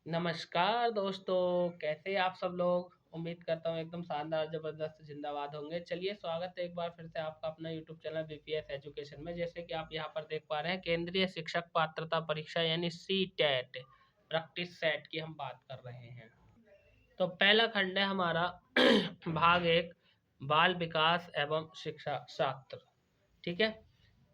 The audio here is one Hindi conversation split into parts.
नमस्कार दोस्तों, कैसे आप सब लोग? उम्मीद करता हूँ एकदम शानदार, ज़बरदस्त ज़िंदाबाद होंगे। चलिए स्वागत है एक बार फिर से आपका अपना यूट्यूब चैनल बीपीएस एजुकेशन में। जैसे कि आप यहाँ पर देख पा रहे हैं, केंद्रीय शिक्षक पात्रता परीक्षा यानी सीटेट प्रैक्टिस सेट की हम बात कर रहे हैं। तो पहला खंड है हमारा भाग 1 बाल विकास एवं शिक्षा शास्त्र। ठीक है,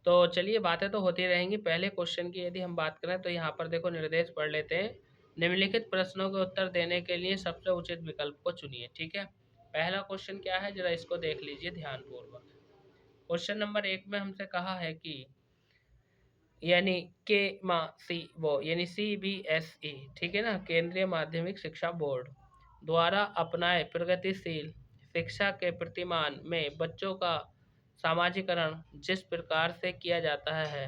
तो चलिए बातें तो होती रहेंगी। पहले क्वेश्चन की यदि हम बात करें तो यहाँ पर देखो निर्देश पढ़ लेते हैं। निम्नलिखित प्रश्नों के उत्तर देने के लिए सबसे उचित विकल्प को चुनिए। ठीक है, पहला क्वेश्चन क्या है जरा इसको देख लीजिए ध्यानपूर्वक। क्वेश्चन नंबर 1 में हमसे कहा है कि यानी के मा सी वो यानी CBSE, ठीक है ना, केंद्रीय माध्यमिक शिक्षा बोर्ड द्वारा अपनाए प्रगतिशील शिक्षा के प्रतिमान में बच्चों का सामाजिकरण जिस प्रकार से किया जाता है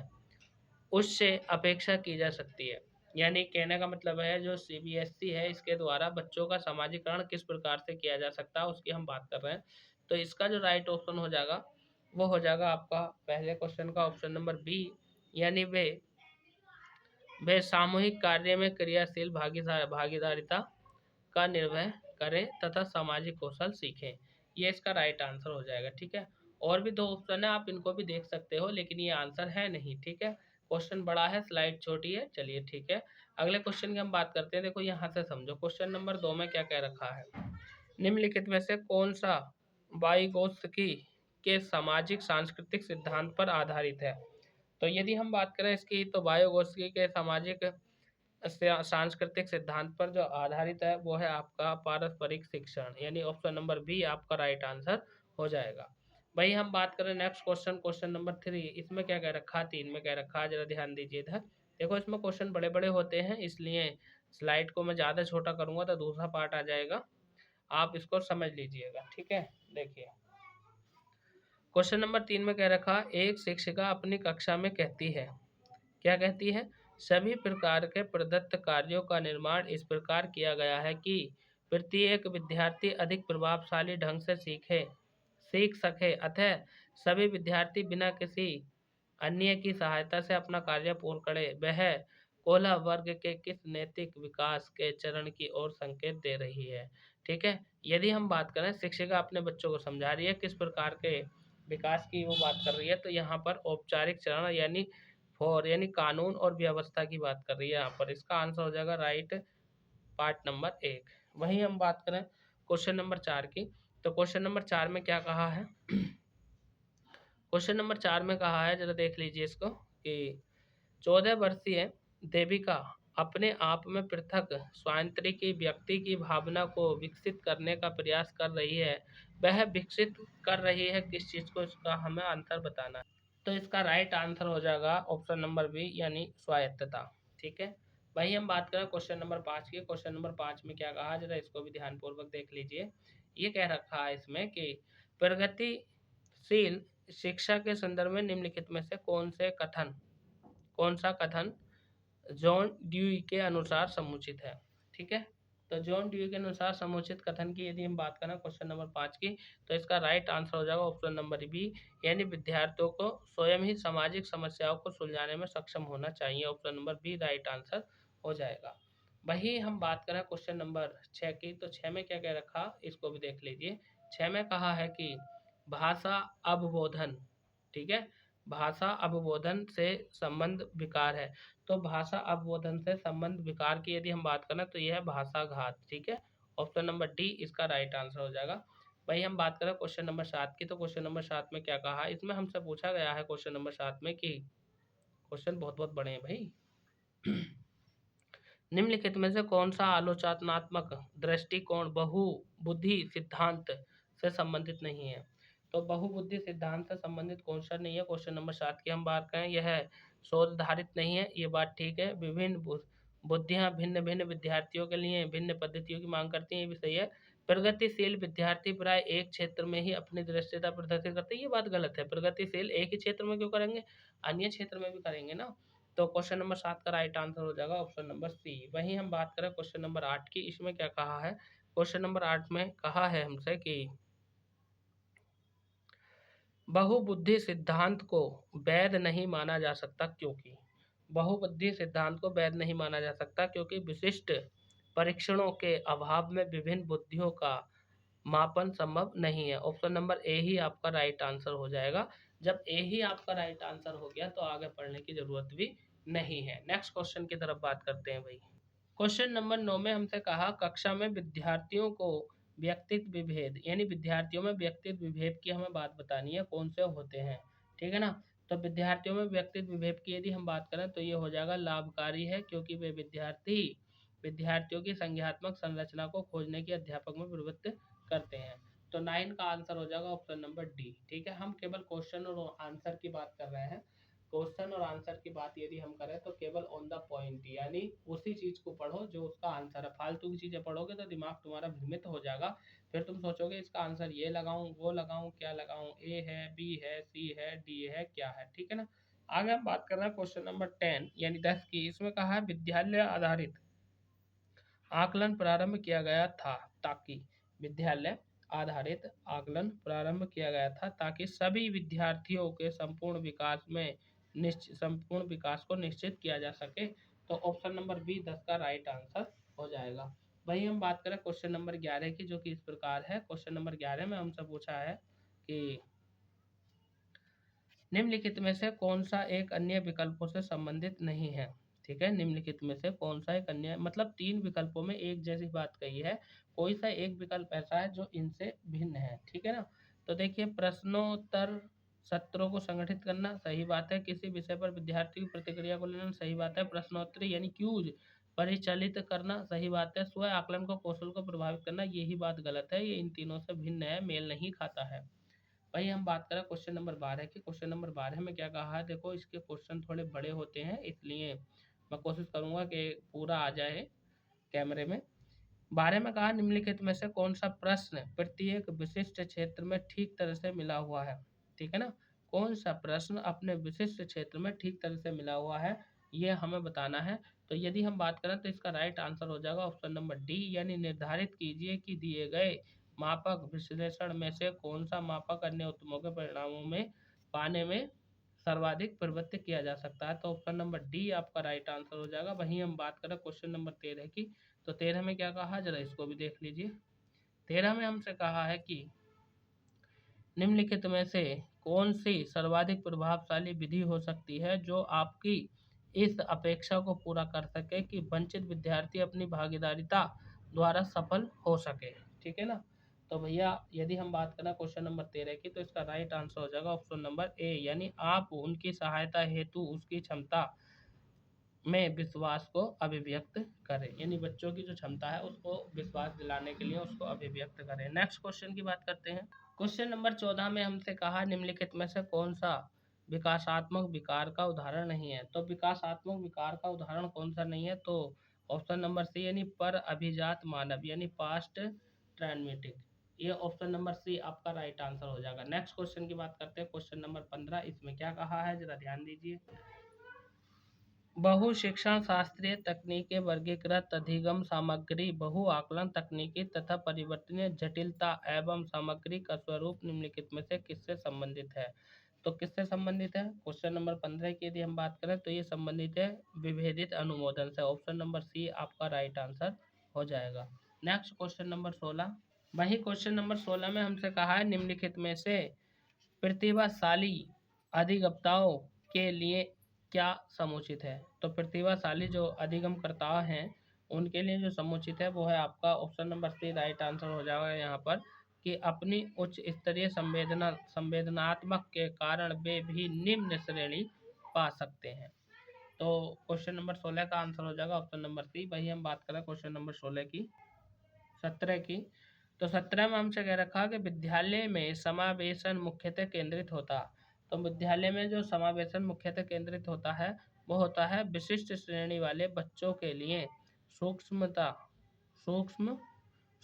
उससे अपेक्षा की जा सकती है। यानी कहने का मतलब है जो CBSE है इसके द्वारा बच्चों का सामाजिकरण किस प्रकार से किया जा सकता है उसकी हम बात कर रहे हैं। तो इसका जो राइट ऑप्शन हो जाएगा वो हो जाएगा आपका पहले क्वेश्चन का ऑप्शन नंबर बी, यानी वे सामूहिक कार्य में क्रियाशील भागीदारिता का निर्वहन करें तथा सामाजिक कौशल सीखें। ये इसका राइट आंसर हो जाएगा। ठीक है, और भी दो ऑप्शन है, आप इनको भी देख सकते हो, लेकिन ये आंसर है नहीं। ठीक है, क्वेश्चन बड़ा है, स्लाइड छोटी है। चलिए ठीक है, अगले क्वेश्चन की हम बात करते हैं। देखो यहाँ से समझो, क्वेश्चन नंबर 2 में क्या कह रखा है। निम्नलिखित में से कौन सा वाइगोत्स्की के सामाजिक सांस्कृतिक सिद्धांत पर आधारित है। तो यदि हम बात करें इसकी, तो वाइगोत्स्की के सामाजिक सांस्कृतिक सिद्धांत पर जो आधारित है वो है आपका पारस्परिक शिक्षण, यानी ऑप्शन नंबर बी आपका राइट आंसर हो जाएगा। वही हम बात करें नेक्स्ट क्वेश्चन, क्वेश्चन नंबर 3, इसमें क्या कह रखा है, 3 में कह रखा है, जरा ध्यान दीजिए इधर। देखो इसमें क्वेश्चन बड़े बड़े होते हैं, इसलिए स्लाइड को मैं ज़्यादा छोटा करूंगा तो दूसरा पार्ट आ जाएगा, आप इसको समझ लीजिएगा। ठीक है, देखिए क्वेश्चन नंबर 3 में कह रखा, एक शिक्षिका अपनी कक्षा में कहती है, क्या कहती है, सभी प्रकार के प्रदत्त कार्यों का निर्माण इस प्रकार किया गया है कि प्रत्येक विद्यार्थी अधिक प्रभावशाली ढंग से सीख सके, अतः सभी विद्यार्थी बिना किसी अन्य की सहायता से अपना कार्य पूर्ण करे। वह कोल्हा वर्ग के किस नैतिक विकास के चरण की ओर संकेत दे रही है। ठीक है, यदि हम बात करें शिक्षिका अपने बच्चों को समझा रही है किस प्रकार के विकास की वो बात कर रही है, तो यहाँ पर औपचारिक चरण यानी कानून और व्यवस्था की बात कर रही है। यहाँ पर इसका आंसर हो जाएगा राइट पार्ट नंबर 1। वहीं हम बात करें क्वेश्चन नंबर 4 की, तो क्वेश्चन नंबर 4 में क्या कहा है। क्वेश्चन नंबर 4 में कहा है, जरा देख लीजिए इसको, कि 14 वर्षीय देविका अपने आप में पृथक स्वातंत्र्य व्यक्ति की भावना को विकसित करने का प्रयास कर रही है। वह विकसित कर रही है किस चीज़ को, इसका हमें आंसर बताना है। तो इसका राइट आंसर हो जाएगा ऑप्शन नंबर बी, यानी स्वायत्तता। ठीक है, वही हम बात करें क्वेश्चन नंबर 5 की। क्वेश्चन नंबर 5 में क्या कहा, जरा इसको भी ध्यानपूर्वक देख लीजिए। ये कह रखा है इसमें कि प्रगतिशील शिक्षा के संदर्भ में निम्नलिखित में से कौन सा कथन जॉन ड्यूई के अनुसार समुचित है। ठीक है, तो जॉन ड्यूई के अनुसार समुचित कथन की यदि हम बात करें क्वेश्चन नंबर 5 की, तो इसका राइट आंसर हो जाएगा ऑप्शन नंबर बी, यानी विद्यार्थियों को स्वयं ही सामाजिक समस्याओं को सुलझाने में सक्षम होना चाहिए। Option number B right answer हो जाएगा। वही हम बात करें क्वेश्चन नंबर 6 की, तो 6 में क्या कह रखा इसको भी देख लीजिए। 6 में कहा है कि भाषा अवबोधन, ठीक है, भाषा अवबोधन से संबंध विकार है। तो भाषा अवबोधन से संबंध विकार की यदि हम बात करें तो यह है भाषाघात। ठीक है, ऑप्शन नंबर डी इसका राइट आंसर हो जाएगा। वही हम बात करें क्वेश्चन नंबर 7 की, तो क्वेश्चन नंबर 7 में क्या कहा, इसमें हमसे पूछा गया है क्वेश्चन नंबर 7 में कि क्वेश्चन बहुत बहुत बड़े हैं भाई। निम्नलिखित में से कौन सा आलोचनात्मक दृष्टिकोण बहुबुद्धि सिद्धांत से संबंधित नहीं है। तो बहुबुद्धि सिद्धांत से संबंधित कौन सा नहीं है, क्वेश्चन नंबर 7 की हम बात करें, यह शोधाधारित नहीं है, ये बात ठीक है। विभिन्न बुद्धियां भिन्न भिन्न विद्यार्थियों के लिए भिन्न पद्धतियों की मांग करती हैं, ये भी सही है। प्रगतिशील विद्यार्थी प्राय एक क्षेत्र में ही अपनी दृष्टता प्रदर्शित करते हैं, ये बात गलत है। प्रगतिशील एक ही क्षेत्र में क्यों करेंगे, अन्य क्षेत्र में भी करेंगे ना। तो क्वेश्चन नंबर 7 का राइट आंसर हो जाएगा ऑप्शन नंबर सी। वहीं हम बात करें क्वेश्चन नंबर 8 की, इसमें क्या कहा है, क्वेश्चन नंबर 8 में कहा है हमसे कि बहुबुद्धि सिद्धांत को वैध नहीं माना जा सकता, क्योंकि बहुबुद्धि सिद्धांत को वैध नहीं माना जा सकता क्योंकि विशिष्ट परीक्षणों के अभाव में विभिन्न बुद्धियों का मापन संभव नहीं है। ऑप्शन नंबर ए ही आपका राइट आंसर हो जाएगा। जब ए ही आपका राइट आंसर हो गया तो आगे पढ़ने की जरूरत भी नहीं है। नेक्स्ट क्वेश्चन की तरफ बात करते हैं भाई। क्वेश्चन नंबर 9 में हमसे कहा कक्षा में विद्यार्थियों को व्यक्तित्व विभेद यानी विद्यार्थियों में व्यक्तित्व विभेद की हमें बात बतानी है, कौन से होते हैं। ठीक है ना। तो विद्यार्थियों में व्यक्तित्व विभेद की यदि हम बात करें तो ये हो जाएगा लाभकारी है, क्योंकि वे विद्यार्थियों की संज्ञात्मक संरचना को खोजने की अध्यापक में प्रवृत्त करते हैं। तो 9 का आंसर हो जाएगा ऑप्शन नंबर डी। ठीक है, हम केवल क्वेश्चन और आंसर की बात कर रहे हैं। क्वेश्चन और आंसर की बात यदि हम करें तो केवल ऑन द पॉइंट, यानी उसी चीज को पढ़ो जो उसका आंसर है। फालतू की चीजें पढ़ोगे तो दिमाग तुम्हारा भ्रमित हो जाएगा, फिर तुम सोचोगे इसका आंसर ये लगाऊं, वो लगाऊं, क्या लगाऊं, ए है, बी है, सी है, डी है, क्या है। ठीक है ना। आगे हम बात कर रहे हैं क्वेश्चन नंबर 10 यानी 10 की। इसमें कहा है विद्यालय आधारित आकलन प्रारंभ किया गया था ताकि विद्यालय आधारित आकलन प्रारंभ किया गया था ताकि सभी विद्यार्थियों के संपूर्ण विकास को निश्चित किया जा सके। तो ऑप्शन नंबर बी 10 का राइट आंसर हो जाएगा। वही हम बात करें क्वेश्चन नंबर 11 की, जो कि इस प्रकार है। क्वेश्चन नंबर 11 में हमसे पूछा है कि निम्नलिखित में से कौन सा एक अन्य विकल्पों से संबंधित नहीं है। ठीक है, निम्नलिखित में से कौन सा एक अन्य, मतलब 3 विकल्पों में एक जैसी बात कही है, कोई सा एक विकल्प ऐसा है जो इनसे भिन्न है। ठीक है ना। तो देखिए, प्रश्नोत्तर सत्रों को संगठित करना सही बात है, किसी विषय पर विद्यार्थी की प्रतिक्रिया को लेना सही बात है, प्रश्नोत्तरी यानी क्यूज परिचालित करना सही बात है, स्व आकलन को कौशल को प्रभावित करना यही बात गलत है, ये इन तीनों से भिन्न है, मेल नहीं खाता है। वही हम बात करें क्वेश्चन नंबर 12 की। क्वेश्चन नंबर 12 में क्या कहा है, देखो इसके क्वेश्चन थोड़े बड़े होते हैं, इसलिए मैं कोशिश करूंगा कि पूरा आ जाए कैमरे में। 12 में कहा निम्नलिखित में से कौन सा प्रश्न प्रत्येक विशिष्ट क्षेत्र में ठीक तरह से मिला हुआ है। ठीक है ना। कौन सा प्रश्न अपने विशिष्ट क्षेत्र में ठीक तरह से मिला हुआ है, ये हमें बताना है। तो यदि हम बात करें तो इसका राइट आंसर हो जाएगा ऑप्शन नंबर डी, यानी निर्धारित कीजिए कि दिए गए मापक विश्लेषण में से कौन सा मापक अन्य उत्तमों के परिणामों में पाने में सर्वाधिक प्रवृत्त किया जा सकता है। तो ऑप्शन नंबर डी आपका राइट आंसर हो जाएगा। वहीं हम बात करें क्वेश्चन नंबर 13 की। तो 13 में क्या कहा, जरा इसको भी देख लीजिए। 13 में हमसे कहा है कि निम्नलिखित में से कौन सी सर्वाधिक प्रभावशाली विधि हो सकती है जो आपकी इस अपेक्षा को पूरा कर सके कि वंचित विद्यार्थी अपनी भागीदारिता द्वारा सफल हो सके। ठीक है ना। तो भैया यदि हम बात करें क्वेश्चन नंबर 13 की, तो इसका राइट आंसर हो जाएगा ऑप्शन नंबर ए, यानी आप उनकी सहायता हेतु उसकी क्षमता में विश्वास को अभिव्यक्त करें, यानी बच्चों की जो क्षमता है उसको विश्वास दिलाने के लिए उसको अभिव्यक्त करें। नेक्स्ट क्वेश्चन की बात करते हैं। क्वेश्चन नंबर 14 में हमसे कहा निम्नलिखित में से कौन सा विकासात्मक विकार का उदाहरण नहीं है। तो विकासात्मक विकार का उदाहरण कौन सा नहीं है, तो ऑप्शन नंबर सी यानी पर अभिजात मानव यानी पास्ट ट्रांसमिटिंग, ये ऑप्शन नंबर सी आपका राइट आंसर हो जाएगा। नेक्स्ट क्वेश्चन की बात करते हैं क्वेश्चन नंबर 15। इसमें क्या कहा है, जरा ध्यान दीजिए। बहु शिक्षण शास्त्रीय तकनीकें वर्गीकृत अधिगम सामग्री बहु आकलन तकनीकी तथा परिवर्तनीय जटिलता एवं सामग्री का स्वरूप निम्नलिखित में से किससे संबंधित है। तो किससे संबंधित है, क्वेश्चन नंबर 15 की यदि हम बात करें तो ये संबंधित है विभेदित अनुमोदन से। ऑप्शन नंबर सी आपका राइट आंसर हो जाएगा। Next question number 16। वही क्वेश्चन नंबर 16 में हमसे कहा है निम्नलिखित में से प्रतिभाशाली अधिगमताओं के लिए क्या समुचित है। तो प्रतिभाशाली जो अधिगमकर्ता हैं उनके लिए जो समुचित है वो है आपका option number C right answer हो जाएगा यहाँ पर, कि अपनी उच्च स्तरीय संवेदनात्मक के कारण वे भी निम्न श्रेणी पा सकते हैं। तो क्वेश्चन नंबर 16 का आंसर हो जाएगा ऑप्शन नंबर सी। वही हम बात करें क्वेश्चन नंबर 17 की। तो 17 में हमसे कह रखा कि विद्यालय में समावेशन मुख्यतः केंद्रित होता। तो विद्यालय में जो समावेशन मुख्यतः केंद्रित होता है वो होता है विशिष्ट श्रेणी वाले बच्चों के लिए सूक्ष्मता सूक्ष्म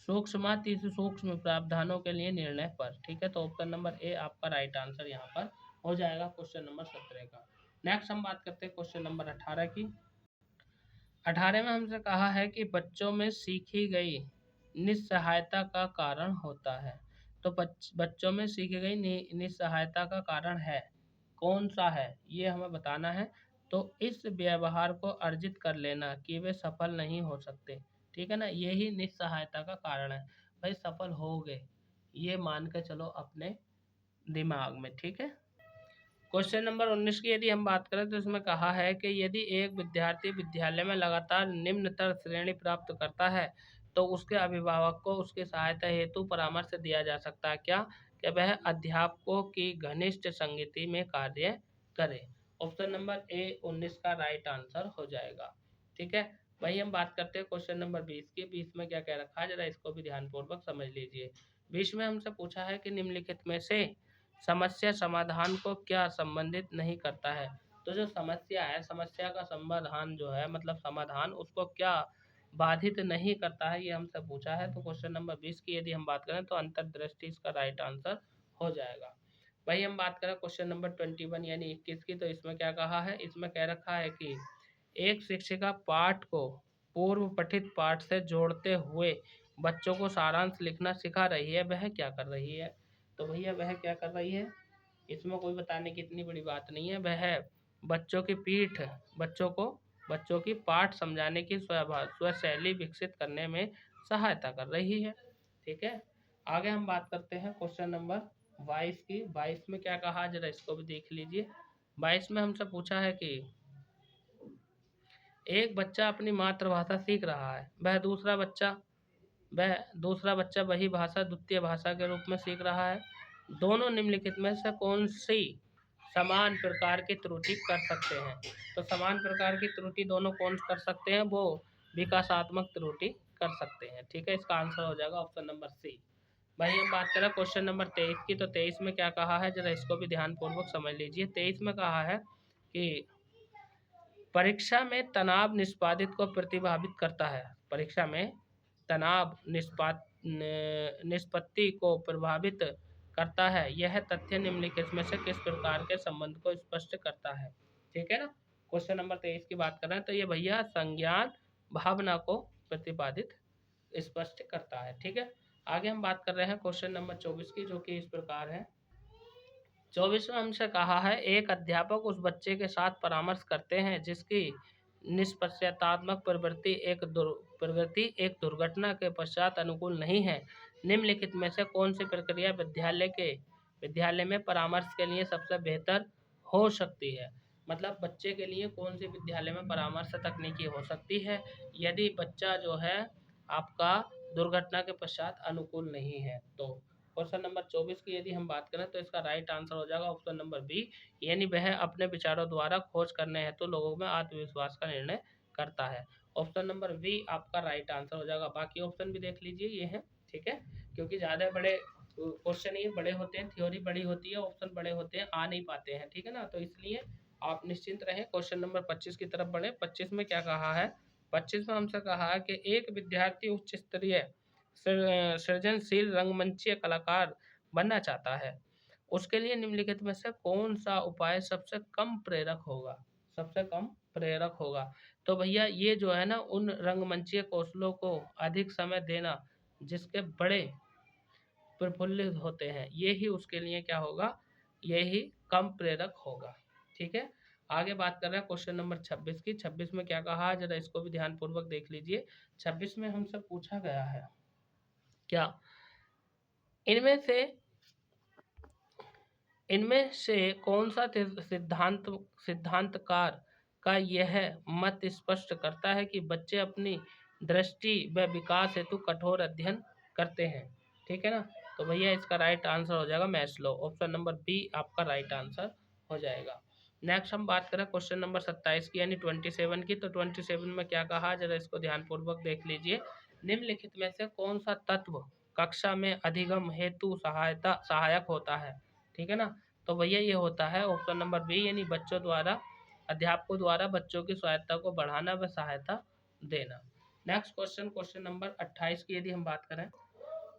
सूक्ष्माति सूक्ष्म प्रावधानों के लिए निर्णय पर। ठीक है, तो ऑप्शन नंबर ए आपका राइट आंसर यहाँ पर हो जाएगा क्वेश्चन नंबर 17 का। नेक्स्ट हम बात करते हैं क्वेश्चन नंबर 18 की। 18 में हमसे कहा है कि बच्चों में सीखी गई निस्सहायता का कारण होता है। तो बच्चों में सीखी गई निस्सहायता का कारण है, कौन सा है ये हमें बताना है। तो इस व्यवहार को अर्जित कर लेना कि वे सफल नहीं हो सकते। ठीक है ना, यही निस्सहायता का कारण है। भाई सफल हो गए, ये मान के चलो अपने दिमाग में। ठीक है, क्वेश्चन नंबर 19 की यदि हम बात करें तो इसमें कहा है कि यदि एक विद्यार्थी विद्यालय में लगातार निम्नतर श्रेणी प्राप्त करता है तो उसके अभिभावक को उसकी सहायता हेतु परामर्श दिया जा सकता है क्या, कि वह अध्यापकों की घनिष्ठ संगति में कार्य करे। ऑप्शन नंबर ए 19 का राइट आंसर हो जाएगा। ठीक है, वही हम बात करते हैं क्वेश्चन नंबर 20 की। 20 में क्या क्या रखा है, जरा इसको भी ध्यानपूर्वक समझ लीजिए। 20 में हमसे पूछा है कि निम्नलिखित में से समस्या समाधान को क्या संबंधित नहीं करता है। तो जो समस्या है, समस्या का समाधान जो है, मतलब समाधान उसको क्या बाधित नहीं करता है, ये हमसे पूछा है। तो क्वेश्चन नंबर 20 की यदि हम बात करें तो अंतर्दृष्टि इसका राइट आंसर हो जाएगा। वही हम बात करें क्वेश्चन नंबर 21 यानी 21 की, तो इसमें क्या कहा है, इसमें कह रखा है कि एक शिक्षिका पाठ को पूर्व पठित पाठ से जोड़ते हुए बच्चों को सारांश लिखना सिखा रही है, वह क्या कर रही है। तो भैया वह क्या कर रही है, इसमें कोई बताने की इतनी बड़ी बात नहीं है। वह बच्चों की पीठ बच्चों की पाठ समझाने की स्वशैली विकसित करने में सहायता कर रही है। ठीक है, आगे हम बात करते हैं क्वेश्चन नंबर 22 की। 22 में क्या कहा, जरा इसको भी देख लीजिए। 22 में हमसे पूछा है कि एक बच्चा अपनी मातृभाषा सीख रहा है, वह दूसरा बच्चा वही भाषा द्वितीय भाषा के रूप में सीख रहा है। दोनों निम्नलिखित में से कौन सी समान प्रकार की त्रुटि कर सकते हैं। तो समान प्रकार की त्रुटि दोनों कौन कर सकते हैं, वो विकासात्मक त्रुटि कर सकते हैं। ठीक है, इसका आंसर हो जाएगा ऑप्शन नंबर सी। भाई हम बात करें क्वेश्चन नंबर 23 की, तो 23 में क्या कहा है, जरा इसको भी ध्यानपूर्वक समझ लीजिए। 23 में कहा है कि परीक्षा में तनाव निष्पादित को प्रतिभावित करता है। परीक्षा में तनाव निष्पत्ति को प्रभावित करता है, यह तथ्य निम्नलिखित में से किस प्रकार के संबंध को स्पष्ट करता है। ठीक है ना, क्वेश्चन नंबर 23 की बात कर रहे हैं, तो ये भैया संज्ञान भावना को प्रतिपादित स्पष्ट करता है। ठीक है, आगे हम बात कर रहे हैं क्वेश्चन नंबर 24 की, जो कि इस प्रकार है। 24 में हमसे कहा है एक अध्यापक उस बच्चे के साथ परामर्श करते हैं जिसकी निष्पक्षतात्मक प्रवृत्ति एक दुर्घटना के पश्चात अनुकूल नहीं है। निम्नलिखित में से कौन सी प्रक्रिया विद्यालय में परामर्श के लिए सबसे बेहतर हो सकती है। मतलब बच्चे के लिए कौन सी विद्यालय में परामर्श तकनीकी हो सकती है, यदि बच्चा जो है आपका दुर्घटना के पश्चात अनुकूल नहीं है। तो क्वेश्चन नंबर 24 की यदि हम बात करें तो इसका राइट आंसर हो जाएगा ऑप्शन नंबर बी, यानी वह अपने विचारों द्वारा खोज करने हेतु तो लोगों में आत्मविश्वास का निर्णय करता है। ऑप्शन नंबर बी आपका राइट आंसर हो जाएगा। बाकी ऑप्शन भी देख लीजिए, ये है। ठीक है, क्योंकि ज़्यादा बड़े क्वेश्चन ये बड़े होते हैं, थ्योरी बड़ी होती है, ऑप्शन बड़े होते हैं, आ नहीं पाते हैं। ठीक है ना, तो इसलिए आप निश्चिंत रहें। क्वेश्चन नंबर 25 की तरफ बढ़े। 25 में क्या कहा है, 25 में हमसे कहा है कि एक विद्यार्थी उच्च स्तरीय सृजनशील रंगमंचीय कलाकार बनना चाहता है, उसके लिए निम्नलिखित में से कौन सा उपाय सबसे कम प्रेरक होगा। सबसे कम प्रेरक होगा, तो भैया ये जो है ना, उन रंगमंचीय कौशलों को अधिक समय देना जिसके बड़े प्रफुल्लित होते हैं, ये ही उसके लिए क्या होगा, ये ही कम प्रेरक होगा। ठीक है, आगे बात कर रहे हैं क्वेश्चन नंबर 26 की। 26 में क्या कहा है, जरा इसको भी ध्यानपूर्वक देख लीजिए। 26 में हमसे पूछा गया है क्या, इनमें से कौन सा सिद्धांतकार का यह मत स्पष्ट करता है कि बच्चे अपनी दृष्टि व विकास हेतु कठोर अध्ययन करते हैं। ठीक है ना, तो भैया इसका राइट आंसर हो जाएगा मैस्लो। ऑप्शन नंबर बी आपका राइट आंसर हो जाएगा। नेक्स्ट हम बात करें क्वेश्चन नंबर 27 की यानी 27 की। तो 27 में क्या कहा, जरा इसको ध्यानपूर्वक देख लीजिए। निम्नलिखित में से कौन सा तत्व कक्षा में अधिगम हेतु सहायक होता है। ठीक है ना, तो भैया ये होता है ऑप्शन नंबर बी, यानी अध्यापकों द्वारा बच्चों की स्वायत्ता को बढ़ाना व सहायता देना। नेक्स्ट क्वेश्चन, क्वेश्चन नंबर 28 की यदि हम बात करें।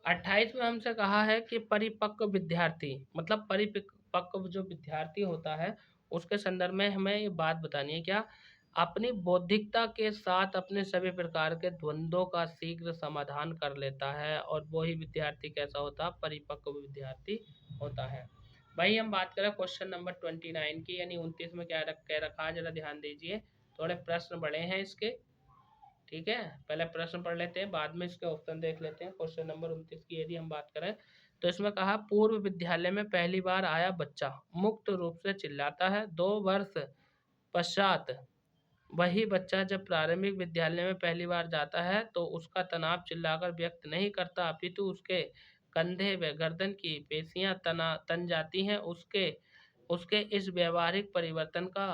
28 में हमसे कहा है कि परिपक्व विद्यार्थी, मतलब परिपक्व जो विद्यार्थी होता है उसके संदर्भ में हमें ये बात बतानी है क्या, अपनी बौद्धिकता के साथ अपने सभी प्रकार के द्वंद्वों का शीघ्र समाधान कर लेता है, और वही विद्यार्थी कैसा होता है, परिपक्व विद्यार्थी होता है। भाई हम बात करें क्वेश्चन नंबर 29 की यानी 29 में क्या कह रखा है, जरा ध्यान दीजिए, थोड़े प्रश्न बड़े हैं इसके। ठीक है, पहले प्रश्न पढ़ लेते हैं, बाद में इसके ऑप्शन देख लेते हैं। क्वेश्चन नंबर 29 की यदि हम बात करें तो इसमें कहा पूर्व विद्यालय में पहली बार आया बच्चा मुक्त रूप से चिल्लाता है, 2 वर्ष पश्चात वही बच्चा जब प्रारंभिक विद्यालय में पहली बार जाता है तो उसका तनाव चिल्लाकर व्यक्त नहीं करता, अपितु उसके कंधे व गर्दन की पेशियां तन जाती हैं। उसके उसके इस व्यवहारिक परिवर्तन का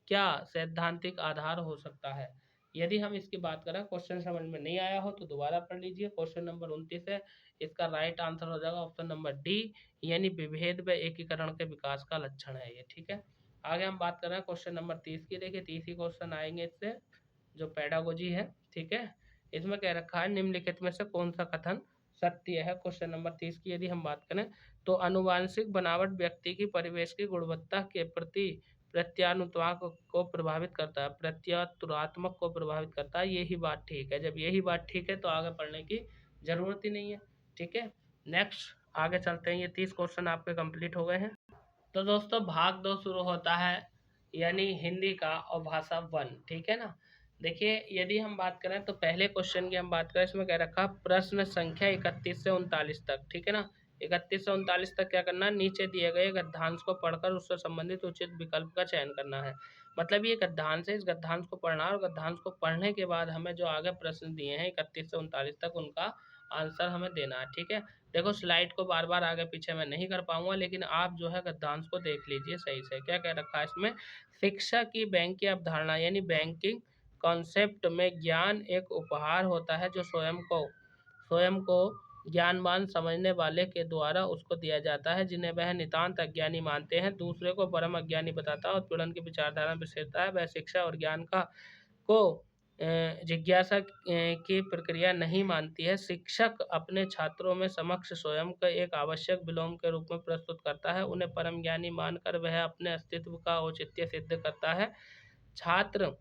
क्या सैद्धांतिक आधार हो सकता है? यदि हम इसकी बात करें, क्वेश्चन समझ में नहीं आया हो तो दोबारा पढ़ लीजिए। क्वेश्चन नंबर 29 है, इसका राइट आंसर हो जाएगा ऑप्शन नंबर डी, यानी विभेद व एकीकरण के विकास का लक्षण है ये। ठीक है, आगे हम बात कर रहे हैं क्वेश्चन नंबर 30 की। देखिए 30 क्वेश्चन आएंगे इससे, जो पेडागोजी है। ठीक है, इसमें कह रखा है निम्नलिखित में से कौन सा कथन सत्य है। क्वेश्चन नंबर 30 की यदि हम बात करें तो अनुवांशिक बनावट व्यक्ति की परिवेश की गुणवत्ता के प्रति प्रत्यानुत्वाक को प्रभावित करता है, प्रत्यातुरात्मक को प्रभावित करता है। यही बात ठीक है। जब यही बात ठीक है तो आगे पढ़ने की जरूरत ही नहीं है। ठीक है, नेक्स्ट आगे चलते हैं। ये 30 क्वेश्चन आपके कंप्लीट हो गए हैं। तो दोस्तों भाग 2 शुरू होता है, यानी हिंदी का और भाषा 1। ठीक है ना। देखिए यदि हम बात करें तो पहले क्वेश्चन की हम बात करें, इसमें कह रखा प्रश्न संख्या 31 से 39 तक। ठीक है ना, 31 से 39 तक क्या करना है, नीचे दिए गए गद्यांश को पढ़कर उससे संबंधित उचित विकल्प का चयन करना है। मतलब ये गद्यांश है, इस गद्यांश को पढ़ना है और गद्यांश को पढ़ने के बाद हमें जो आगे प्रश्न दिए हैं 31 से 39 तक, उनका आंसर हमें देना है। ठीक है, देखो स्लाइड को बार बार आगे पीछे मैं नहीं कर पाऊंगा, लेकिन आप जो है गद्यांश को देख लीजिए सही से। क्या कह रखा है इसमें, शिक्षा की बैंक की अवधारणा यानी बैंकिंग कॉन्सेप्ट में ज्ञान एक उपहार होता है जो स्वयं को ज्ञानवान समझने वाले के द्वारा उसको दिया जाता है, जिन्हें वह नितांत अज्ञानी मानते हैं दूसरे को परम अज्ञानी बताता है। उत्पीड़न की विचारधारा विशेषता है, वह शिक्षा और ज्ञान को जिज्ञासा की प्रक्रिया नहीं मानती है। शिक्षक अपने छात्रों में समक्ष स्वयं को एक आवश्यक विलोम के रूप में प्रस्तुत करता है, उन्हें परम ज्ञानी मानकर वह अपने अस्तित्व का औचित्य सिद्ध करता है। छात्र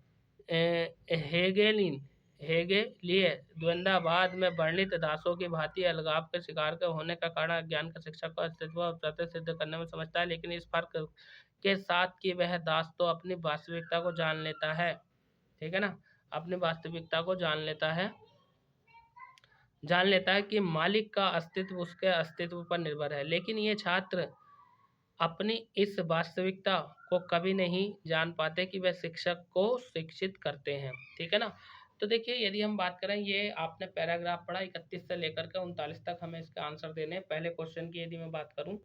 हेगेलीय द्वंद्ववाद में वर्णित दासों की भांति अलगाव के शिकार के होने का कारण अज्ञान का शिक्षक को अस्तित्व और सत्य सिद्ध करने में समझता है, लेकिन इस फर्क के साथ कि वह दास तो अपनी वास्तविकता को जान लेता है। ठीक है ना, अपनी वास्तविकता को जान लेता है कि मालिक का अस्तित्व उसके अस्तित्व पर निर्भर है, लेकिन ये छात्र अपनी इस वास्तविकता को कभी नहीं जान पाते कि वह शिक्षक को शिक्षित करते हैं। ठीक है ना, तो देखिए यदि हम बात करें, ये आपने पैराग्राफ पढ़ा 31 से लेकर के 39 तक, हमें इसका आंसर देने हैं। पहले क्वेश्चन की यदि मैं बात करूं,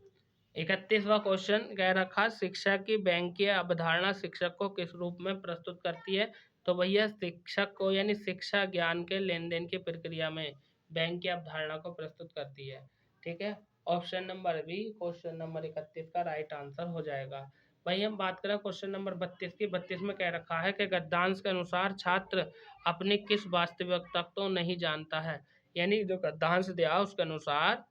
31वां क्वेश्चन कह रखा शिक्षा की बैंकीय अवधारणा शिक्षक को किस रूप में प्रस्तुत करती है, तो भैया शिक्षक को यानी शिक्षा ज्ञान के लेन देन की प्रक्रिया में बैंक की अवधारणा को प्रस्तुत करती है। ठीक है, option number B question number 31 का राइट आंसर हो जाएगा। वही हम बात करें क्वेश्चन नंबर 32 की। 32 में कह रखा है कि गद्यांश के अनुसार छात्र अपनी किस वास्तविकता को नहीं जानता है, यानी जो गद्यांश दिया उसके अनुसार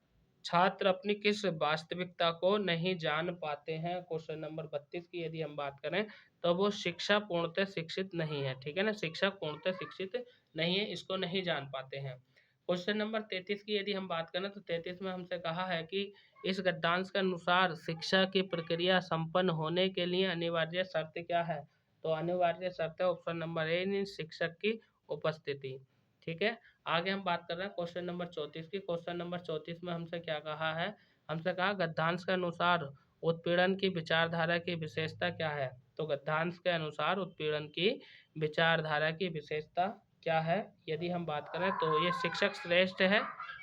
छात्र अपनी किस वास्तविकता को नहीं जान पाते हैं। क्वेश्चन नंबर 32 की यदि हम बात करें तो वो शिक्षा पूर्णतः शिक्षित नहीं है। ठीक है ना, शिक्षा पूर्णतः शिक्षित नहीं है, इसको नहीं जान पाते हैं। क्वेश्चन नंबर 33 की यदि हम बात करें तो 33 में हमसे कहा है कि इस गद्यांश के अनुसार शिक्षा की प्रक्रिया संपन्न होने के लिए अनिवार्य शर्त क्या है, तो अनिवार्य शर्त है ऑप्शन नंबर ए, शिक्षक की उपस्थिति। ठीक है, आगे हम बात कर रहे हैं क्वेश्चन नंबर 34 की। क्वेश्चन नंबर 34 में हमसे क्या कहा है, हमसे कहा गद्यांश के अनुसार उत्पीड़न की विचारधारा की विशेषता क्या है, तो गद्यांश के अनुसार उत्पीड़न की विचारधारा की विशेषता क्या है, यदि हम बात करें तो ये शिक्षक श्रेष्ठ है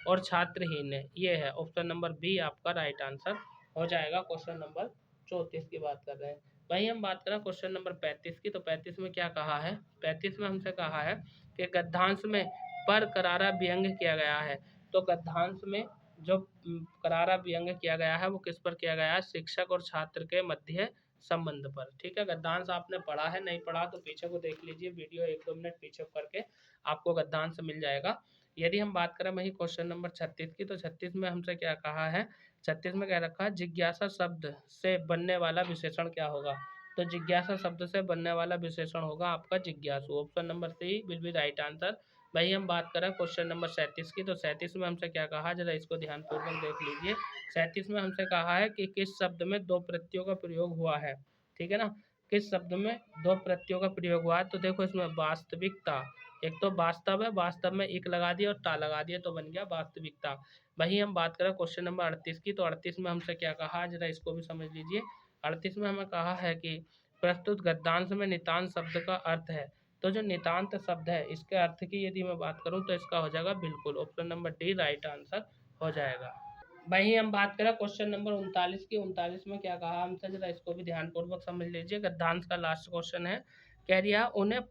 और छात्रहीन है, ये है ऑप्शन नंबर बी आपका राइट आंसर हो जाएगा। क्वेश्चन नंबर 34 की बात कर रहे हैं। वहीं हम बात करें क्वेश्चन नंबर 35 की, तो 35 में क्या कहा है, 35 में हमसे कहा है कि गद्यांश में पर करारा व्यंग किया गया है, तो गद्यांश में जो करारा व्यंग किया गया है वो किस पर किया गया है, शिक्षक और छात्र के मध्य संबंध पर। ठीक है, गद्यांश आपने पढ़ा है, नहीं पढ़ा तो पीछे को देख लीजिए, वीडियो 1-2 मिनट पीछे करके आपको गद्यांश मिल जाएगा। यदि हम बात करें वही क्वेश्चन नंबर 36 की, तो 36 में हमसे क्या कहा है, 36 में कह रखा है जिज्ञासा शब्द से बनने वाला विशेषण क्या होगा, तो जिज्ञासा शब्द से बनने वाला विशेषण होगा आपका जिज्ञासु, option number C will be right answer. वही हम बात करें क्वेश्चन नंबर 37 की, तो 37 में हमसे क्या कहा, जरा इसको ध्यानपूर्वक देख लीजिए। 37 में हमसे कहा है कि किस शब्द में दो प्रत्ययों का प्रयोग हुआ है। ठीक है ना, किस शब्द में दो प्रत्ययों का प्रयोग हुआ है, तो देखो इसमें वास्तविकता एक तो वास्तव है, वास्तव में एक लगा दिया और ता लगा दिया तो बन गया वास्तविकता। वही हम बात करें क्वेश्चन नंबर 38 की, तो 38 में हमसे क्या कहा, जरा इसको भी समझ लीजिए। 38 में हमें कहा है कि प्रस्तुत गद्यांश में नितांत शब्द का अर्थ है। तो जो नितांत शब्द है इसके अर्थ की यदि मैं बात करूं तो इसका हो जाएगा बिल्कुल option number D right answer हो जाएगा। वही हम बात करें क्वेश्चन नंबर 39 की, 39 में क्या कहा हमसे, जरा इसको भी ध्यानपूर्वक समझ लीजिए। गद्यांश का लास्ट क्वेश्चन है। कह दिया उन्हें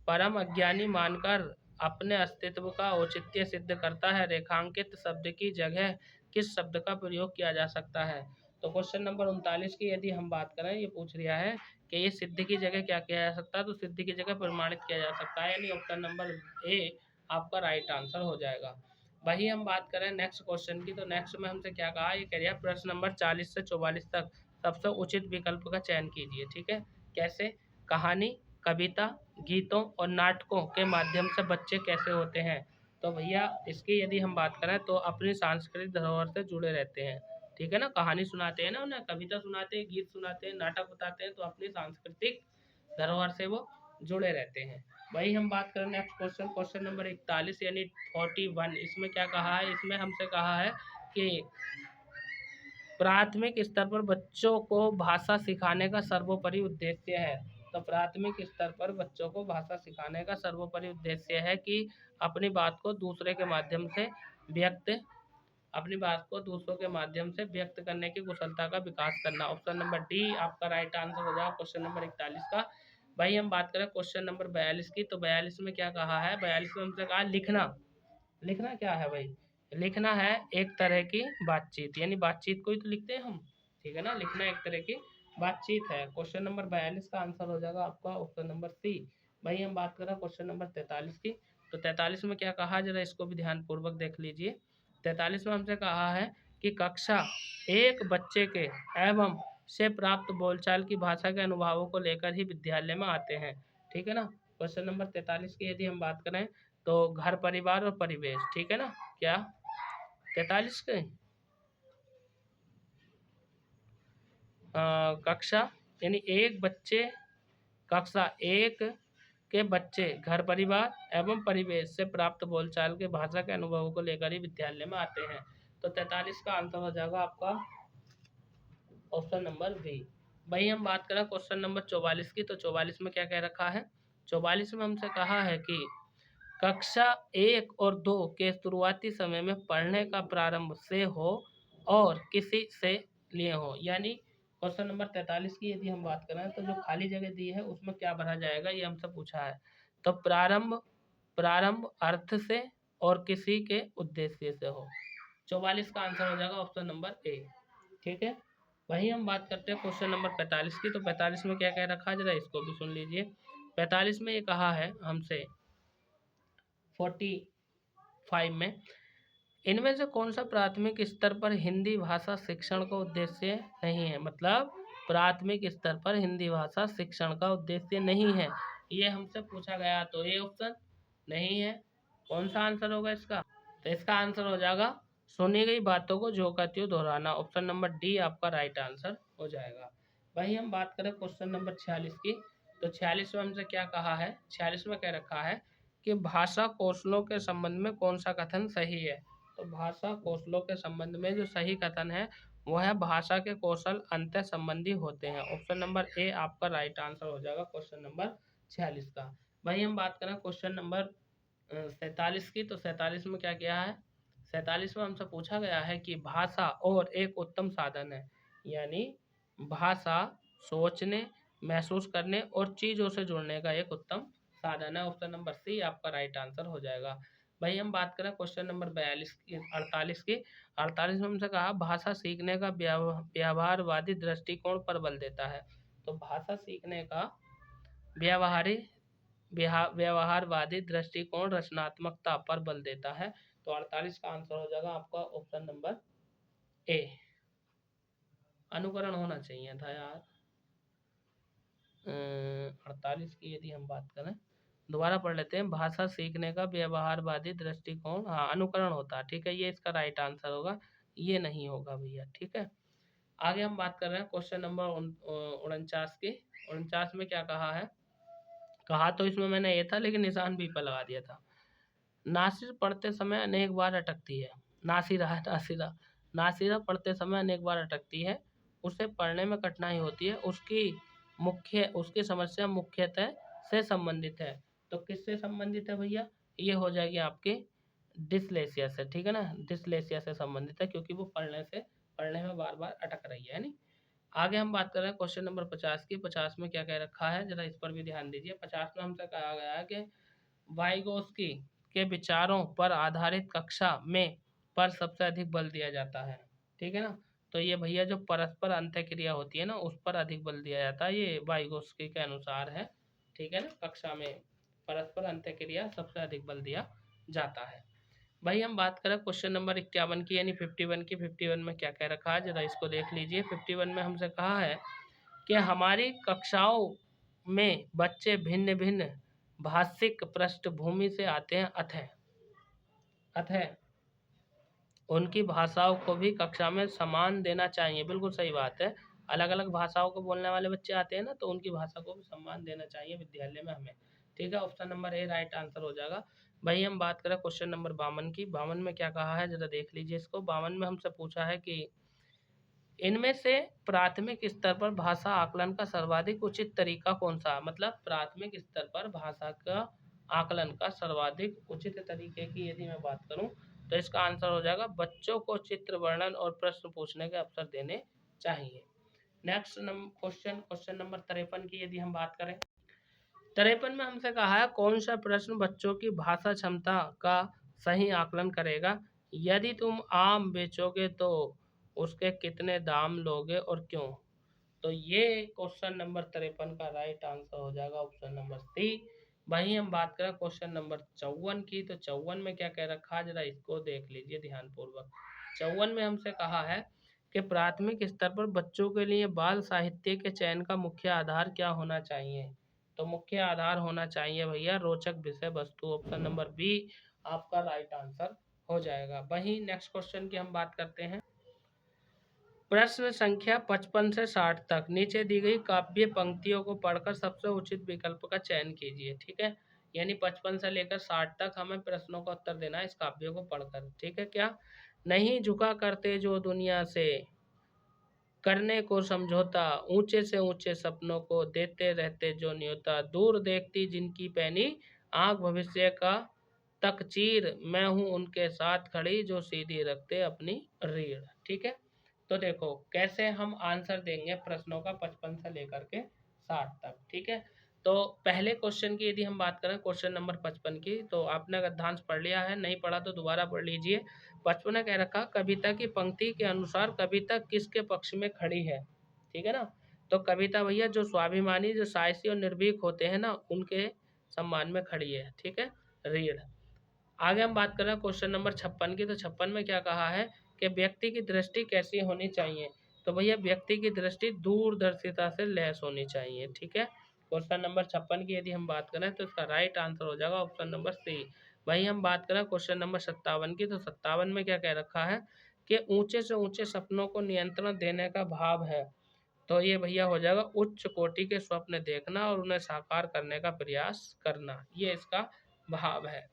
परम अज्ञानी मानकर अपने अस्तित्व का औचित्य सिद्ध करता है। रेखांकित शब्द की जगह किस शब्द का प्रयोग किया जा सकता है। तो क्वेश्चन नंबर 39 की यदि हम बात करें, ये पूछ रिया है कि ये सिद्ध की जगह क्या किया जा सकता है, तो सिद्ध की जगह प्रमाणित किया जा सकता है, यानी ऑप्शन नंबर ए आपका राइट आंसर हो जाएगा। वही हम बात करें नेक्स्ट क्वेश्चन की, तो नेक्स्ट में हमसे क्या कहा, ये कह रहा है प्रश्न नंबर 40 से 44 तक सबसे उचित विकल्प का चयन कीजिए। ठीक है, कैसे, कहानी, कविता, गीतों और नाटकों के माध्यम से बच्चे कैसे होते हैं। तो भैया इसकी यदि हम बात करें तो अपनी सांस्कृतिक धरोहर से जुड़े रहते हैं। ठीक है ना, कहानी सुनाते हैं ना उन्हें, कविता सुनाते हैं, गीत सुनाते हैं, नाटक बताते हैं, तो अपनी सांस्कृतिक धरोहर से वो जुड़े रहते हैं। वही हम बात करें नेक्स्ट क्वेश्चन, क्वेश्चन नंबर 41 यानी 41, इसमें क्या कहा है, इसमें हमसे कहा है कि प्राथमिक स्तर पर बच्चों को भाषा सिखाने का सर्वोपरि उद्देश्य है। तो प्राथमिक स्तर पर बच्चों को भाषा सिखाने का सर्वोपरि उद्देश्य है कि अपनी बात को दूसरे के माध्यम से व्यक्त अपनी बात को दूसरों के माध्यम से व्यक्त करने की कुशलता का विकास करना। ऑप्शन नंबर डी आपका राइट आंसर हो जाएगा क्वेश्चन नंबर 41 का। भाई हम बात करें क्वेश्चन नंबर 42 की, तो 42 में क्या कहा है, 42 में हमसे कहा लिखना। लिखना क्या है भाई, लिखना है एक तरह की बातचीत, यानी बातचीत को ही तो लिखते हैं हम। ठीक है ना, लिखना एक तरह की बातचीत है। क्वेश्चन नंबर 42 का आंसर हो जाएगा आपका ऑप्शन नंबर सी। भाई हम बात करें क्वेश्चन नंबर 43 की, तो 43 में क्या कहा, जरा इसको भी ध्यान पूर्वक देख लीजिए। 43 में हमसे कहा है कि कक्षा एक बच्चे के एवं से प्राप्त बोलचाल की भाषा के अनुभवों को लेकर ही विद्यालय में आते हैं। ठीक है ना, क्वेश्चन नंबर 43 की यदि हम बात करें तो घर, परिवार और परिवेश। ठीक है ना, क्या 43 के कक्षा यानी एक बच्चे, कक्षा एक के बच्चे घर, परिवार एवं परिवेश से प्राप्त बोलचाल के भाषा के अनुभवों को लेकर ही विद्यालय में आते हैं। तो 43 का आंसर हो जाएगा आपका ऑप्शन नंबर बी। वही हम बात करें क्वेश्चन नंबर 44 की, तो 44 में क्या कह रखा है, 44 में हमसे कहा है कि कक्षा 1 और 2 के शुरुआती समय में पढ़ने का प्रारंभ से हो और किसी से लिए हो। यानी क्वेश्चन नंबर 43 की यदि हम बात करें तो जो खाली जगह दी है उसमें क्या भरा जाएगा, ये हमसे पूछा है। तो प्रारंभ प्रारंभ अर्थ से और किसी के उद्देश्य से हो। 44 का आंसर हो जाएगा ऑप्शन नंबर ए। ठीक है, वही हम बात करते हैं क्वेश्चन नंबर 45 की, तो 45 में क्या कह रखा है, जरा इसको भी सुन लीजिए। 45 में ये कहा है हमसे 45 में, इनमें से कौन सा प्राथमिक स्तर पर हिंदी भाषा शिक्षण का उद्देश्य नहीं है। मतलब प्राथमिक स्तर पर हिंदी भाषा शिक्षण का उद्देश्य नहीं है, ये हमसे पूछा गया। तो ये ऑप्शन नहीं है, कौन सा आंसर होगा इसका, तो इसका आंसर हो जाएगा सुनी गई बातों को जो कहती हो दोहराना। ऑप्शन नंबर डी आपका राइट आंसर हो जाएगा। वही हम बात करें क्वेश्चन नंबर 46 की, तो 46 में हमसे क्या कहा है, 46 में कह रखा है कि भाषा कौशलों के संबंध में कौन सा कथन सही है। तो भाषा कौशलों के संबंध में जो सही कथन है वह है भाषा के कौशल अंतर संबंधी होते हैं। ऑप्शन नंबर ए आपका राइट आंसर हो जाएगा क्वेश्चन नंबर 46 का। वही हम बात करें क्वेश्चन नंबर 47 की, तो 47 में क्या किया है, 47 में हमसे पूछा गया है कि भाषा और एक उत्तम साधन है, यानी भाषा सोचने, महसूस करने और चीज़ों से जुड़ने का एक उत्तम साधन है। ऑप्शन नंबर सी आपका राइट आंसर हो जाएगा। भाई हम बात करें क्वेश्चन नंबर 42 की, 48 की, 48 में हमसे कहा भाषा सीखने का व्यवहारवादी दृष्टिकोण पर बल देता है। तो भाषा सीखने का व्यवहारी व्यवहारवादी दृष्टिकोण रचनात्मकता पर बल देता है। तो 48 का आंसर हो जाएगा आपका ऑप्शन नंबर ए। अनुकरण होना चाहिए था यार। 48 की यदि हम बात करें, दोबारा पढ़ लेते हैं, भाषा सीखने का व्यवहारवादी दृष्टिकोण, हाँ अनुकरण होता है। ठीक है, ये इसका राइट आंसर होगा, ये नहीं होगा भैया। ठीक है, आगे हम बात कर रहे हैं क्वेश्चन नंबर 49 की। 49 में क्या कहा है कहा तो इसमें मैंने ये था, लेकिन निशान बी पर लगा दिया था। नासिर पढ़ते समय अनेक बार अटकती है। नासिरा है, नासिरा। नासिरा पढ़ते समय अनेक बार अटकती है, उसे पढ़ने में कठिनाई होती है, उसकी समस्या मुख्यतः से संबंधित है। तो किससे संबंधित है भैया? ये हो जाएगी आपके डिसलेसिया से, ठीक है ना, डिसलेसिया से संबंधित है, क्योंकि वो पढ़ने में बार बार अटक रही है, नहीं। आगे हम बात कर रहे हैं क्वेश्चन नंबर 50 की। 50 में क्या कह रखा है, जरा इस पर भी ध्यान दीजिए। 50 में हमसे कहा गया है कि वाइगोस्की के विचारों पर आधारित कक्षा में पर सबसे अधिक बल दिया जाता है, ठीक है ना। तो ये भैया जो परस्पर अंतःक्रिया होती है ना, उस पर अधिक बल दिया जाता है, ये वाइगोस्की के अनुसार है, ठीक है ना। कक्षा में परस्पर अंतःक्रिया सबसे अधिक बल दिया जाता है। भाई हम बात करें क्वेश्चन नंबर 51 की, यानी 51 की। 51 में क्या कह रखा है, जरा इसको देख लीजिए। 51 में हमसे कहा है कि हमारी कक्षाओं में बच्चे भिन्न भिन्न भाषिक पृष्ठभूमि से आते हैं, अतः उनकी भाषाओं को भी कक्षा में समान देना चाहिए। बिल्कुल सही बात है, अलग अलग भाषाओं को बोलने वाले बच्चे आते हैं ना, तो उनकी भाषा को भी सम्मान देना चाहिए विद्यालय में हमें, ठीक है। Option number A right answer हो जाएगा। भाई हम बात करें क्वेश्चन नंबर 52 की। 52 में क्या कहा है, जरा देख लीजिए इसको। 52 में हमसे पूछा है कि इनमें से प्राथमिक स्तर पर भाषा आकलन का सर्वाधिक उचित तरीका कौन सा? मतलब प्राथमिक स्तर पर भाषा का आकलन का सर्वाधिक उचित तरीके की यदि मैं बात करूं, तो इसका आंसर हो जाएगा बच्चों को चित्र वर्णन और प्रश्न पूछने के अवसर देने चाहिए। नेक्स्ट क्वेश्चन नंबर 53 की यदि हम बात करें। 53 में हमसे कहा है कौन सा प्रश्न बच्चों की भाषा क्षमता का सही आकलन करेगा? यदि तुम आम बेचोगे तो उसके कितने दाम लोगे और क्यों? तो ये क्वेश्चन नंबर 53 का राइट आंसर हो जाएगा ऑप्शन नंबर सी। वहीं हम बात करें क्वेश्चन नंबर 54 की, तो 54 में क्या कह रखा है, जरा इसको देख लीजिए ध्यानपूर्वक। 54 में हमसे कहा है कि प्राथमिक स्तर पर बच्चों के लिए बाल साहित्य के चयन का मुख्य आधार क्या होना चाहिए? तो मुख्य आधार होना चाहिए भैया रोचक विषय वस्तु। ऑप्शन नंबर बी आपका राइट आंसर हो जाएगा। वहीं नेक्स्ट क्वेश्चन की हम बात करते हैं। प्रश्न संख्या 55 से 60 तक नीचे दी गई काव्य पंक्तियों को पढ़कर सबसे उचित विकल्प का चयन कीजिए, ठीक है। यानी 55 से लेकर 60 तक हमें प्रश्नों का उत्तर देना है इस काव्य को पढ़कर, ठीक है। क्या? नहीं झुका करते जो दुनिया से करने को समझौता, ऊंचे से ऊंचे सपनों को देते रहते जो न्योता, दूर देखती जिनकी पैनी आंख भविष्य का तकचीर, मैं हूं उनके साथ खड़ी जो सीधी रखते अपनी रीढ़, ठीक है। तो देखो कैसे हम आंसर देंगे प्रश्नों का 55 से लेकर के 60 तक, ठीक है। तो पहले क्वेश्चन की यदि हम बात करें क्वेश्चन नंबर 55 की, तो आपने गद्यांश पढ़ लिया है, नहीं पढ़ा तो दोबारा पढ़ लीजिए। 55 कह रखा कविता की पंक्ति के अनुसार कविता किसके पक्ष में खड़ी है, ठीक है ना। तो कविता भैया जो स्वाभिमानी, जो साहसी और निर्भीक होते हैं ना, उनके सम्मान में खड़ी है, ठीक है, रीढ़। आगे हम बात कर रहे हैं क्वेश्चन नंबर 56 की। तो 56 में क्या कहा है कि व्यक्ति की दृष्टि कैसी होनी चाहिए? तो भैया व्यक्ति की दृष्टि दूरदर्शिता से लैस होनी चाहिए, ठीक है। क्वेश्चन नंबर 56 की यदि हम बात करें तो इसका राइट आंसर हो जाएगा ऑप्शन नंबर सी। वहीं हम बात करें क्वेश्चन नंबर 57 की। तो 57 में क्या कह रखा है कि ऊंचे से ऊंचे सपनों को नियंत्रण देने का भाव है। तो ये भैया हो जाएगा उच्च कोटि के स्वप्न देखना और उन्हें साकार करने का प्रयास करना, ये इसका भाव है।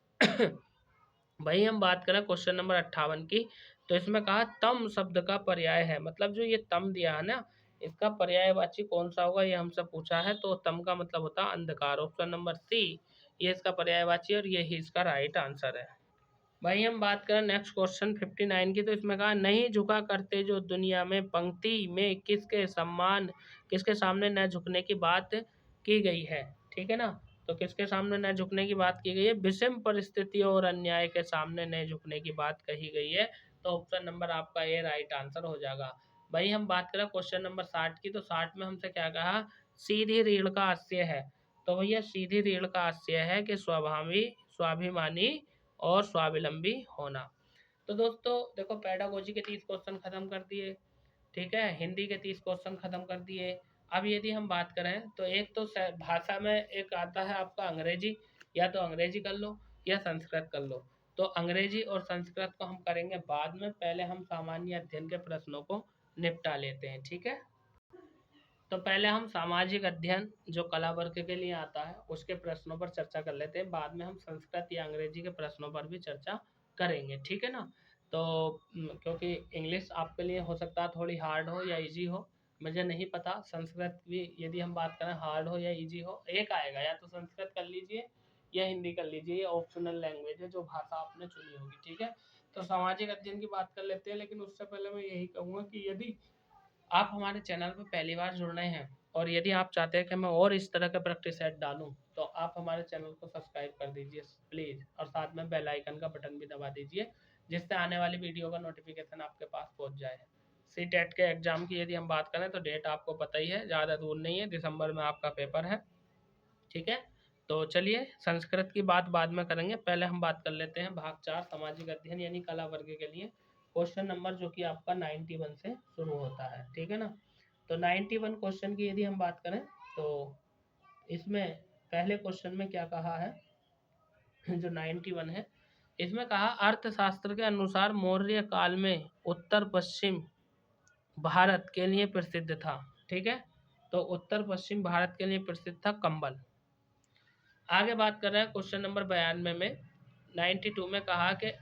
वही हम बात करें क्वेश्चन नंबर 58 की। तो इसमें कहा तम शब्द का पर्याय है, मतलब जो ये तम दिया है ना, इसका पर्यायवाची कौन सा होगा ये हमसे पूछा है। तो तम का मतलब होता है अंधकार, ऑप्शन नंबर सी ये इसका पर्यायवाची और ये ही इसका राइट आंसर है। भाई हम बात करें नेक्स्ट क्वेश्चन 59 की। तो इसमें कहा नहीं झुका करते जो दुनिया में पंक्ति में किसके सामने न झुकने की बात की गई है, ठीक है ना। तो किसके सामने न झुकने की बात की गई है? विषम परिस्थितियों और अन्याय के सामने न झुकने की बात कही गई है। तो ऑप्शन नंबर आपका ये राइट आंसर हो जाएगा। भाई हम बात करें क्वेश्चन नंबर 60 की। तो 60 में हमसे क्या कहा, सीधी रीढ़ का आशय है। तो भैया सीधी रीढ़ का आशय है कि स्वाभिमानी और स्वावलंबी होना। तो दोस्तों देखो पेडागोजी के 30 क्वेश्चन खत्म कर दिए, ठीक है, हिंदी के 30 क्वेश्चन खत्म कर दिए। अब यदि हम बात करें तो एक तो भाषा में एक आता है आपका अंग्रेजी, या तो अंग्रेजी कर लो या संस्कृत कर लो। तो अंग्रेजी और संस्कृत को हम करेंगे बाद में, पहले हम सामान्य अध्ययन के प्रश्नों को निपटा लेते हैं, ठीक है। तो पहले हम सामाजिक अध्ययन जो कला वर्ग के लिए आता है उसके प्रश्नों पर चर्चा कर लेते हैं, बाद में हम संस्कृत या अंग्रेजी के प्रश्नों पर भी चर्चा करेंगे, ठीक है ना। तो क्योंकि इंग्लिश आपके लिए हो सकता है थोड़ी हार्ड हो या इजी हो, मुझे नहीं पता। संस्कृत भी यदि हम बात करें हार्ड हो या इजी हो, एक आएगा, या तो संस्कृत कर लीजिए या हिंदी कर लीजिए, ये ऑप्शनल लैंग्वेज है जो भाषा आपने चुनी होगी, ठीक है। तो सामाजिक अध्ययन की बात कर लेते हैं, लेकिन उससे पहले मैं यही कहूँगा कि यदि आप हमारे चैनल पर पहली बार जुड़ रहे हैं और यदि आप चाहते हैं कि मैं और इस तरह के प्रैक्टिस सेट डालूं, तो आप हमारे चैनल को सब्सक्राइब कर दीजिए प्लीज़, और साथ में बेल आइकन का बटन भी दबा दीजिए, जिससे आने वाली वीडियो का नोटिफिकेशन आपके पास पहुंच जाए। सी टेट के एग्ज़ाम की यदि हम बात करें तो डेट आपको पता ही है, ज़्यादा दूर नहीं है, दिसंबर में आपका पेपर है, ठीक है। तो चलिए संस्कृत की बात बाद में करेंगे, पहले हम बात कर लेते हैं भाग 4 सामाजिक अध्ययन यानी कला वर्ग के लिए क्वेश्चन नंबर, जो कि आपका 91 से शुरू होता है, ठीक है ना। तो 91 क्वेश्चन की यदि हम बात करें तो इसमें पहले क्वेश्चन में क्या कहा है जो 91 है, इसमें कहा अर्थशास्त्र के अनुसार मौर्य काल में उत्तर पश्चिम भारत के लिए प्रसिद्ध था, ठीक है। तो उत्तर पश्चिम भारत के लिए प्रसिद्ध था कंबल। आगे बात कर रहे हैं क्वेश्चन नंबर 92 में, 92 में कहा कि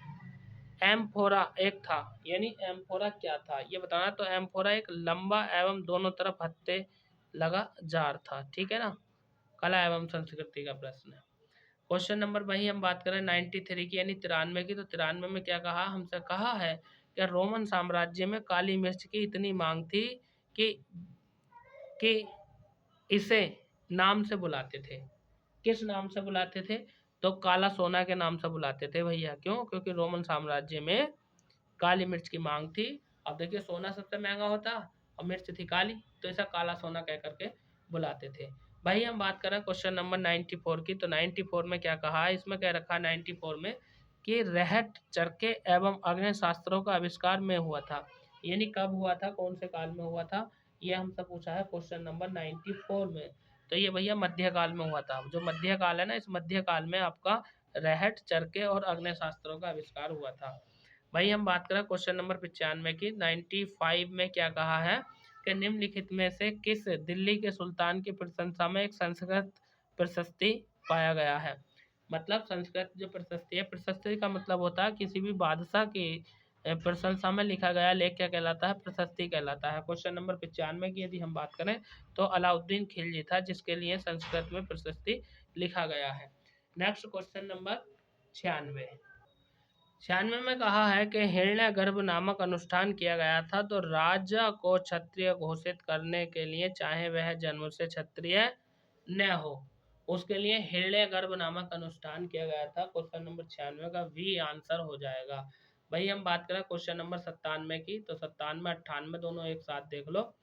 एम्फोरा एक था, यानी एम्फोरा क्या था ये बताना। तो एम्फोरा एक लंबा एवं दोनों तरफ हत्थे लगा जार था, ठीक है ना। कला एवं संस्कृति का प्रश्न है। क्वेश्चन नंबर वही हम बात करें 93 की यानी 93 की, तो 93 में क्या कहा, हमसे कहा है कि रोमन साम्राज्य में काली मिर्च की इतनी मांग थी कि कि इसे नाम से बुलाते थे। किस नाम से बुलाते थे, तो काला सोना के नाम से बुलाते थे भैया। क्यों, क्योंकि रोमन साम्राज्य में काली मिर्च की मांग थी। अब देखिए सोना सबसे महंगा होता और मिर्च थी काली, तो ऐसा काला सोना कह करके बुलाते थे। भाई हम बात करें क्वेश्चन नंबर 94 की, तो 94 में क्या कहा है, इसमें क्या रखा 94 में कि रहट चरखे एवं अग्नि शास्त्रों का आविष्कार में हुआ था, यानी कब हुआ था, कौन से काल में हुआ था, ये हमसे पूछा है क्वेश्चन नंबर 94 में। तो ये भैया मध्यकाल में हुआ था। जो मध्यकाल है ना, इस मध्यकाल में आपका रहट चरखे और अग्नि शास्त्रों का आविष्कार हुआ था। भाई हम बात करें क्वेश्चन नंबर 95 की, 95 में क्या कहा है कि निम्नलिखित में से किस दिल्ली के सुल्तान की प्रशंसा में एक संस्कृत प्रशस्ति पाया गया है। मतलब संस्कृत जो प्रशस्ति है, प्रशस्ति का मतलब होता है किसी भी बादशाह की प्रशंसा में लिखा गया लेख क्या कहलाता है, प्रशस्ति कहलाता है। क्वेश्चन नंबर 95 की यदि हम बात करें तो अलाउद्दीन खिलजी था जिसके लिए संस्कृत में प्रशस्ति लिखा गया है। नेक्स्ट क्वेश्चन नंबर 96 में कहा है कि हिरण्यगर्भ नामक अनुष्ठान किया गया था, तो राजा को क्षत्रिय घोषित करने के लिए, चाहे वह जन्म से क्षत्रिय न हो, उसके लिए हिरण्यगर्भ नामक अनुष्ठान किया गया था। क्वेश्चन नंबर 96 का वी आंसर हो जाएगा। भाई हम बात करें क्वेश्चन नंबर 97 की, तो 97 98 दोनों एक साथ देख लो।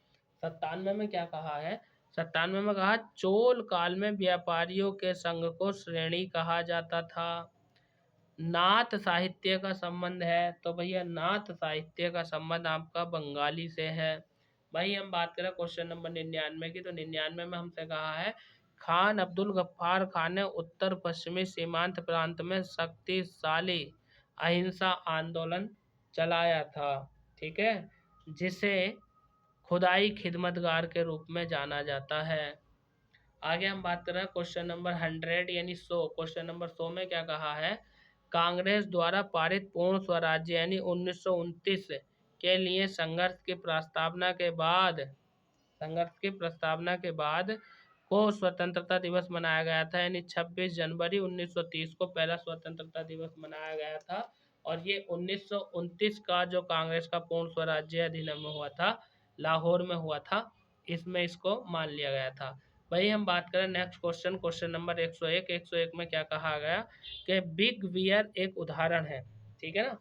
97 में क्या कहा है, 97 में कहा चोल काल में व्यापारियों के संघ को श्रेणी कहा जाता था। नाथ साहित्य का संबंध है, तो भैया नाथ साहित्य का संबंध आपका बंगाली से है। भाई हम बात करें क्वेश्चन नंबर 99 की, तो 99 में हमसे कहा है खान अब्दुल गफ्फार खान ने उत्तर पश्चिमी सीमांत प्रांत में शक्तिशाली अहिंसा आंदोलन चलाया था, ठीक है, जिसे खुदाई खिदमतगार के रूप में जाना जाता है। आगे हम बात कर रहे हैं क्वेश्चन नंबर 100 यानी 100। क्वेश्चन नंबर 100 में क्या कहा है, कांग्रेस द्वारा पारित पूर्ण स्वराज्य यानी 1929 के लिए संघर्ष की प्रस्तावना के बाद को स्वतंत्रता दिवस मनाया गया था, यानी 26 जनवरी 1930 को पहला स्वतंत्रता दिवस मनाया गया था। और ये 1929 का जो कांग्रेस का पूर्ण स्वराज्य अधिनियम हुआ था, लाहौर में हुआ था, इसमें इसको मान लिया गया था। वही हम बात करें नेक्स्ट क्वेश्चन, क्वेश्चन नंबर 101। 101 में क्या कहा गया कि बिग बियर एक उदाहरण है, ठीक है ना।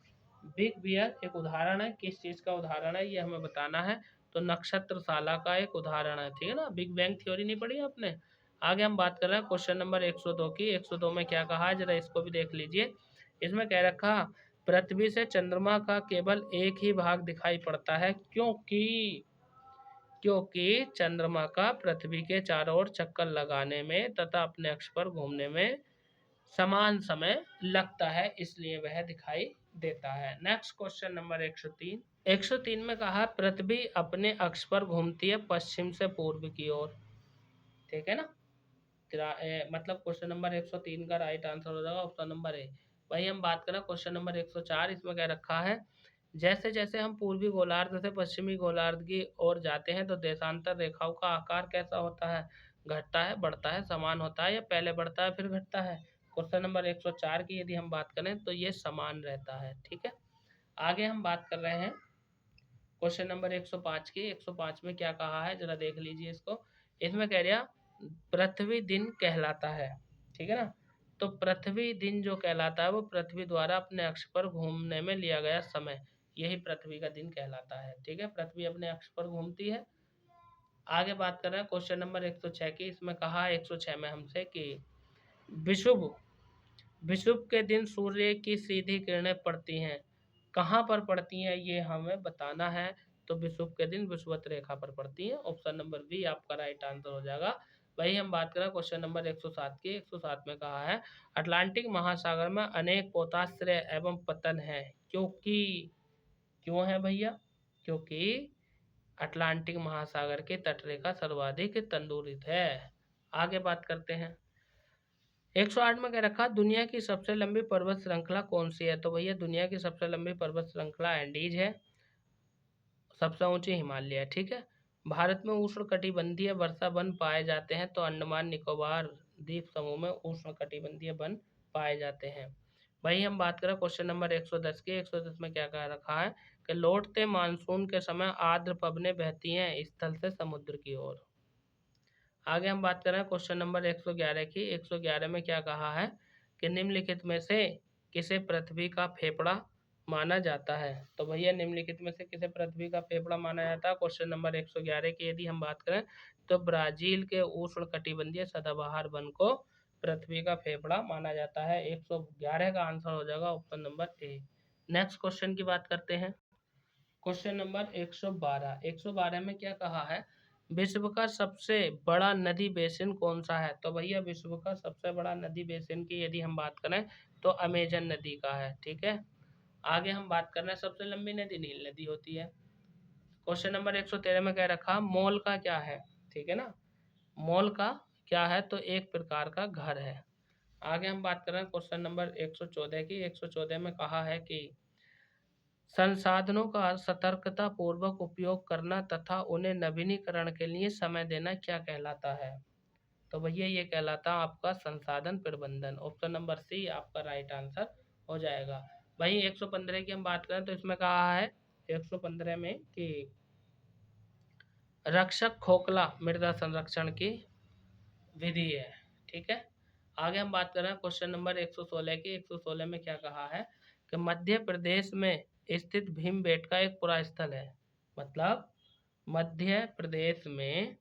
बिग बियर एक उदाहरण है, किस चीज़ का उदाहरण है ये हमें बताना है, तो नक्षत्रशाला का एक उदाहरण है, ठीक है ना। बिग बैंग थ्योरी नहीं पढ़ी आपने। आगे हम बात कर रहे हैं क्वेश्चन नंबर 102 की। 102 में क्या कहा है, जरा इसको भी देख लीजिए। इसमें कह रखा पृथ्वी से चंद्रमा का केवल एक ही भाग दिखाई पड़ता है, क्योंकि चंद्रमा का पृथ्वी के चारों ओर चक्कर लगाने में तथा अपने अक्ष पर घूमने में समान समय लगता है, इसलिए वह दिखाई देता है। Next question number 103। 103 में कहा पृथ्वी अपने अक्ष पर घूमती है पश्चिम से पूर्व की ओर। ठीक है ना, मतलब क्वेश्चन नंबर 103 का राइट आंसर हो जाएगा ऑप्शन नंबर ए। वही हम बात करें क्वेश्चन नंबर 104, इसमें क्या रखा है, जैसे जैसे हम पूर्वी गोलार्ध से पश्चिमी गोलार्ध की ओर जाते हैं तो देशांतर रेखाओं का आकार कैसा होता है, घटता है, बढ़ता है, समान होता है, या पहले बढ़ता है फिर घटता है। क्वेश्चन नंबर 104 की यदि हम बात करें तो ये समान रहता है। ठीक है, आगे हम बात कर रहे हैं क्वेश्चन नंबर 105 की। 105 में क्या कहा है जरा देख लीजिए इसको। इसमें कह दिया पृथ्वी दिन कहलाता है। ठीक है ना, तो पृथ्वी दिन जो कहलाता है वो पृथ्वी द्वारा अपने अक्ष पर घूमने में लिया गया समय, यही पृथ्वी का दिन कहलाता है। ठीक है, पृथ्वी अपने अक्ष पर घूमती है। आगे बात कर रहे हैं क्वेश्चन नंबर 106 की। इसमें कहा है 106 में हमसे कि विषुव विषुव के दिन सूर्य की सीधी किरणें पड़ती हैं, कहाँ पर पड़ती हैं ये हमें बताना है। तो विषुव के दिन विषुवत रेखा पर पड़ती हैं। ऑप्शन नंबर बी आपका राइट आंसर हो जाएगा। वही हम बात करें क्वेश्चन नंबर 107 की। 107 में कहा है अटलांटिक महासागर में अनेक पोताश्रय एवं पतन है, क्योंकि क्यों है भैया, क्योंकि अटलांटिक महासागर की तटरेखा सर्वाधिक तंदुरित है। आगे बात करते हैं 108 में क्या रखा, दुनिया की सबसे लंबी पर्वत श्रृंखला कौन सी है। तो भैया दुनिया की सबसे लंबी पर्वत श्रृंखला एंडीज है, सबसे ऊंची हिमालय है। ठीक है, भारत में उष्णकटिबंधीय वर्षा वन पाए जाते हैं, तो अंडमान निकोबार द्वीप समूह में उष्णकटिबंधीय वन पाए जाते हैं। वही हम बात करें क्वेश्चन नंबर 110 की। 110 में क्या कह रखा है कि लौटते मानसून के समय आर्द्र पवनें बहती हैं स्थल से समुद्र की ओर। आगे हम बात करें क्वेश्चन नंबर 111 की। 111 में क्या कहा है कि निम्नलिखित में से किसे पृथ्वी का फेफड़ा माना जाता है। तो भैया निम्नलिखित में से किसे पृथ्वी का फेफड़ा माना जाता है। क्वेश्चन नंबर 111 की यदि हम बात करें तो ब्राजील के उष्णकटिबंधीय सदाबहार वन को पृथ्वी का फेफड़ा माना जाता है। 111 का आंसर हो जाएगा option number A. Next question की बात करते हैं क्वेश्चन नंबर 112। 112 में क्या कहा है, विश्व का सबसे बड़ा नदी बेसिन कौन सा है। तो भैया विश्व का सबसे बड़ा नदी बेसिन की यदि हम बात करें तो अमेजन नदी का है। ठीक है, आगे हम बात कर रहे हैं सबसे लंबी नदी नील नदी होती है। क्वेश्चन नंबर 113 में क्या रखा, मॉल का क्या है। ठीक है ना, मॉल का क्या है, तो एक प्रकार का घर है। आगे हम बात कर रहे हैं क्वेश्चन नंबर 114 की। 114 में कहा है कि संसाधनों का सतर्कता पूर्वक उपयोग करना तथा उन्हें नवीनीकरण के लिए समय देना क्या कहलाता है। तो भैया ये कहलाता है आपका संसाधन प्रबंधन। ऑप्शन नंबर सी आपका राइट आंसर हो जाएगा। वहीं 115 की हम बात करें तो इसमें कहा है 115 में कि रक्षक खोखला मृदा संरक्षण की विधि है। ठीक है, आगे हम बात कर रहे हैं क्वेश्चन नंबर 116 की। 116 में क्या कहा है कि मध्य प्रदेश में स्थित भीमबेटका एक पुरास्थल है। मतलब मध्य प्रदेश में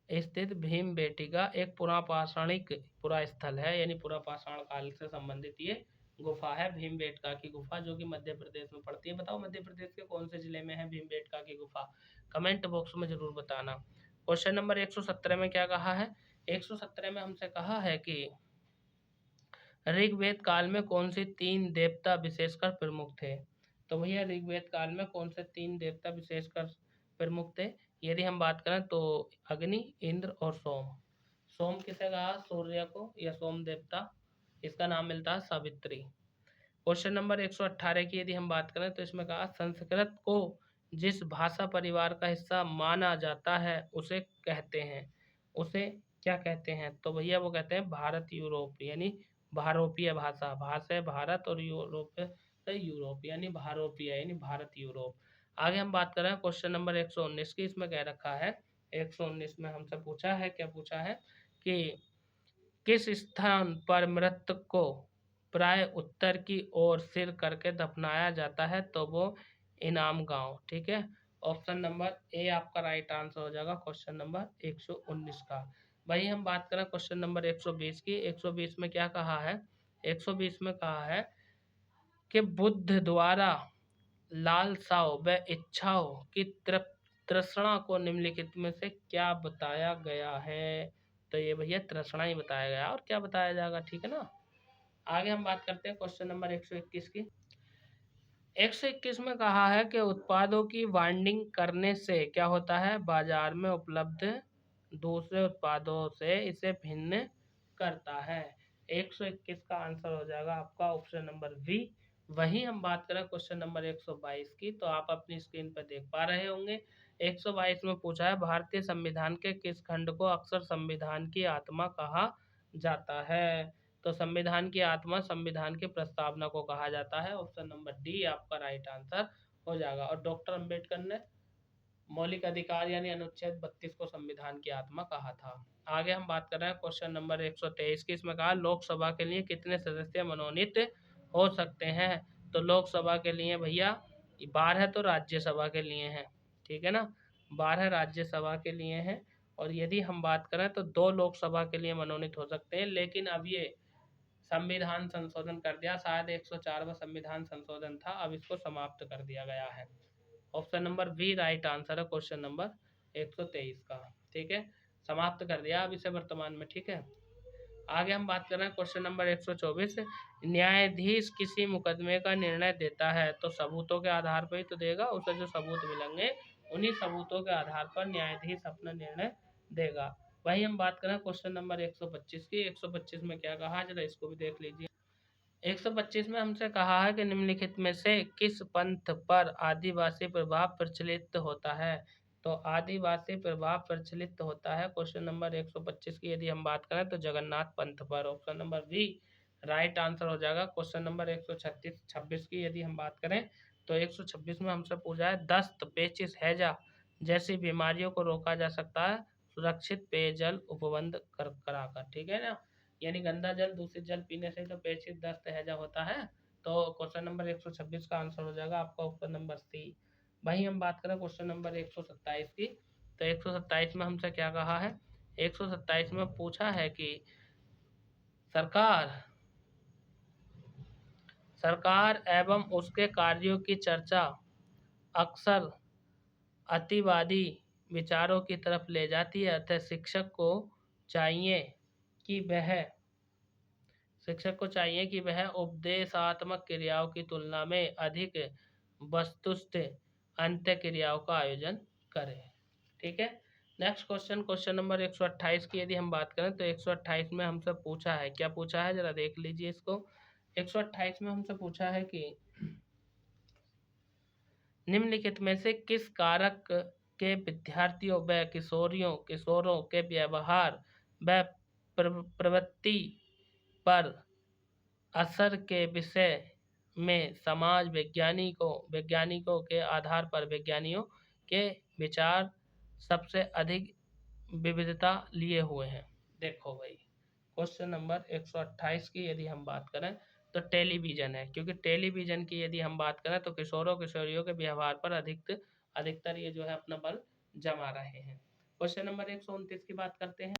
स्थित भीमबेटिका एक पुरापाषाणिक पुरास्थल है, यानी पुरापाषाण काल से संबंधित ये गुफा है, भीमबेटका की गुफा, जो कि मध्य प्रदेश में पड़ती है। बताओ मध्य प्रदेश के कौन से जिले में है भीमबेटका की गुफा, कमेंट बॉक्स में जरूर बताना। क्वेश्चन नंबर 117 में क्या कहा है, 117 में हमसे कहा है कि ऋग्वेद काल में कौन से तीन देवता विशेषकर प्रमुख थे। तो भैया ऋग्वेद काल में कौन से तीन देवता विशेषकर प्रमुख थे, यदि हम बात करें तो अग्नि, इंद्र और सोम। सोम किसे कहा, सूर्य को, या सोम देवता, इसका नाम मिलता है सावित्री। क्वेश्चन नंबर 118 की यदि हम बात करें तो इसमें कहा संस्कृत को जिस भाषा परिवार का हिस्सा माना जाता है उसे कहते हैं, उसे क्या कहते हैं। तो भैया वो कहते हैं भारत यूरोप, यानी भारोपीय भाषा। भाषा है भारत और यूरोप है यूरोप, यानी भारोपीय यानी भारत यूरोप। आगे हम बात कर रहे हैं क्वेश्चन नंबर 119 की। इसमें क्या रखा है, 119 में हमसे पूछा है, क्या पूछा है कि किस स्थान पर मृतक को प्राय उत्तर की ओर सिर करके दफनाया जाता है। तो वो इनाम गांव। ठीक है, ऑप्शन नंबर ए आपका राइट आंसर हो जाएगा क्वेश्चन नंबर 119 का। वही हम बात करें क्वेश्चन नंबर 120 की। 120 में क्या कहा है, 120 में कहा है कि बुद्ध द्वारा लालसाओं व इच्छाओं की तृष्णा को निम्नलिखित में से क्या बताया गया है। तो ये भैया तृष्णा ही बताया गया, और क्या बताया जाएगा। ठीक है ना, आगे हम बात करते हैं क्वेश्चन नंबर 121 की। 121 में कहा है कि उत्पादों की वांडिंग करने से क्या होता है, बाजार में उपलब्ध दूसरे उत्पादों से इसे भिन्न करता है। 121 का आंसर हो जाएगा आपका ऑप्शन नंबर बी। वहीं हम बात करें क्वेश्चन नंबर 122 की, तो आप अपनी स्क्रीन पर देख पा रहे होंगे। 122 में पूछा है भारतीय संविधान के किस खंड को अक्सर संविधान की आत्मा कहा जाता है। तो संविधान की आत्मा संविधान की प्रस्तावना को कहा जाता है। ऑप्शन नंबर डी आपका राइट आंसर हो जाएगा। और डॉक्टर अंबेडकर ने मौलिक अधिकार यानी अनुच्छेद 32 को संविधान की आत्मा कहा था। आगे हम बात कर रहे हैं क्वेश्चन नंबर 123 की। इसमें कहा लोकसभा के लिए कितने सदस्य मनोनीत हो सकते हैं। तो लोकसभा के लिए भैया 12 तो राज्यसभा के लिए हैं, ठीक है ना, 12 राज्यसभा के लिए हैं। और यदि हम बात करें तो 2 लोकसभा के लिए मनोनीत हो सकते हैं, लेकिन अब ये संविधान संशोधन कर दिया, शायद 104वां संविधान संशोधन था, अब इसको समाप्त कर दिया गया है। Option number B right answer है क्वेश्चन नंबर 123 का, ठीक है, समाप्त कर दिया अब इसे वर्तमान में, ठीक है। आगे हम बात कर रहे हैं क्वेश्चन नंबर 124। न्यायाधीश किसी मुकदमे का निर्णय देता है, तो सबूतों के आधार पर ही तो देगा, उसे जो सबूत मिलेंगे उन्हीं सबूतों के आधार पर न्यायाधीश अपना निर्णय देगा। वही हम बात करें क्वेश्चन नंबर 125 की। 125 में क्या कहा, जरा इसको भी देख लीजिए। 125 में हमसे कहा है कि निम्नलिखित में से किस पंथ पर आदिवासी प्रभाव प्रचलित होता है। तो आदिवासी प्रभाव प्रचलित होता है क्वेश्चन नंबर 125 की यदि हम बात करें तो जगन्नाथ पंथ पर। Option number B right answer हो जाएगा। क्वेश्चन नंबर 126 की यदि हम बात करें तो 126 में हमसे पूछा है दस्त, पेचिश, हैजा जैसी बीमारियों को रोका जा सकता है सुरक्षित पेयजल उपबंध कराकर, ठीक है ना, यानी गंदा जल, दूषित जल पीने से तो पेचिश, दस्त, हैजा होता है। तो क्वेश्चन नंबर 126 का आंसर हो जाएगा आपका ऑप्शन नंबर सी। वहीं हम बात करें क्वेश्चन नंबर 127 की। तो 127 में हमसे क्या कहा है, 127 में पूछा है कि सरकार एवं उसके कार्यों की चर्चा अक्सर अतिवादी विचारों की तरफ ले जाती है, अतः शिक्षक को चाहिए कि वह उपदेशात्मक क्रियाओं की तुलना में अधिक वस्तुस्थ अंत्य क्रियाओं का आयोजन करे, ठीक है। नेक्स्ट क्वेश्चन नंबर 128 की यदि हम बात करें तो 128 में हमसे पूछा है, क्या पूछा है जरा देख लीजिए इसको। 128 में हमसे पूछा है कि निम्नलिखित में से किस कारक के विद्यार्थियों व किशोरों के व्यवहार व प्रवृत्ति पर असर के विषय में समाज वैज्ञानिकों के आधार पर वैज्ञानिकों के विचार सबसे अधिक विविधता लिए हुए हैं। देखो भाई क्वेश्चन नंबर 128 की यदि हम बात करें तो टेलीविजन है, क्योंकि टेलीविजन की यदि हम बात करें तो किशोरों किशोरियों के व्यवहार पर अधिकतर ये जो है अपना बल जमा रहे हैं। क्वेश्चन नंबर 129 की बात करते हैं।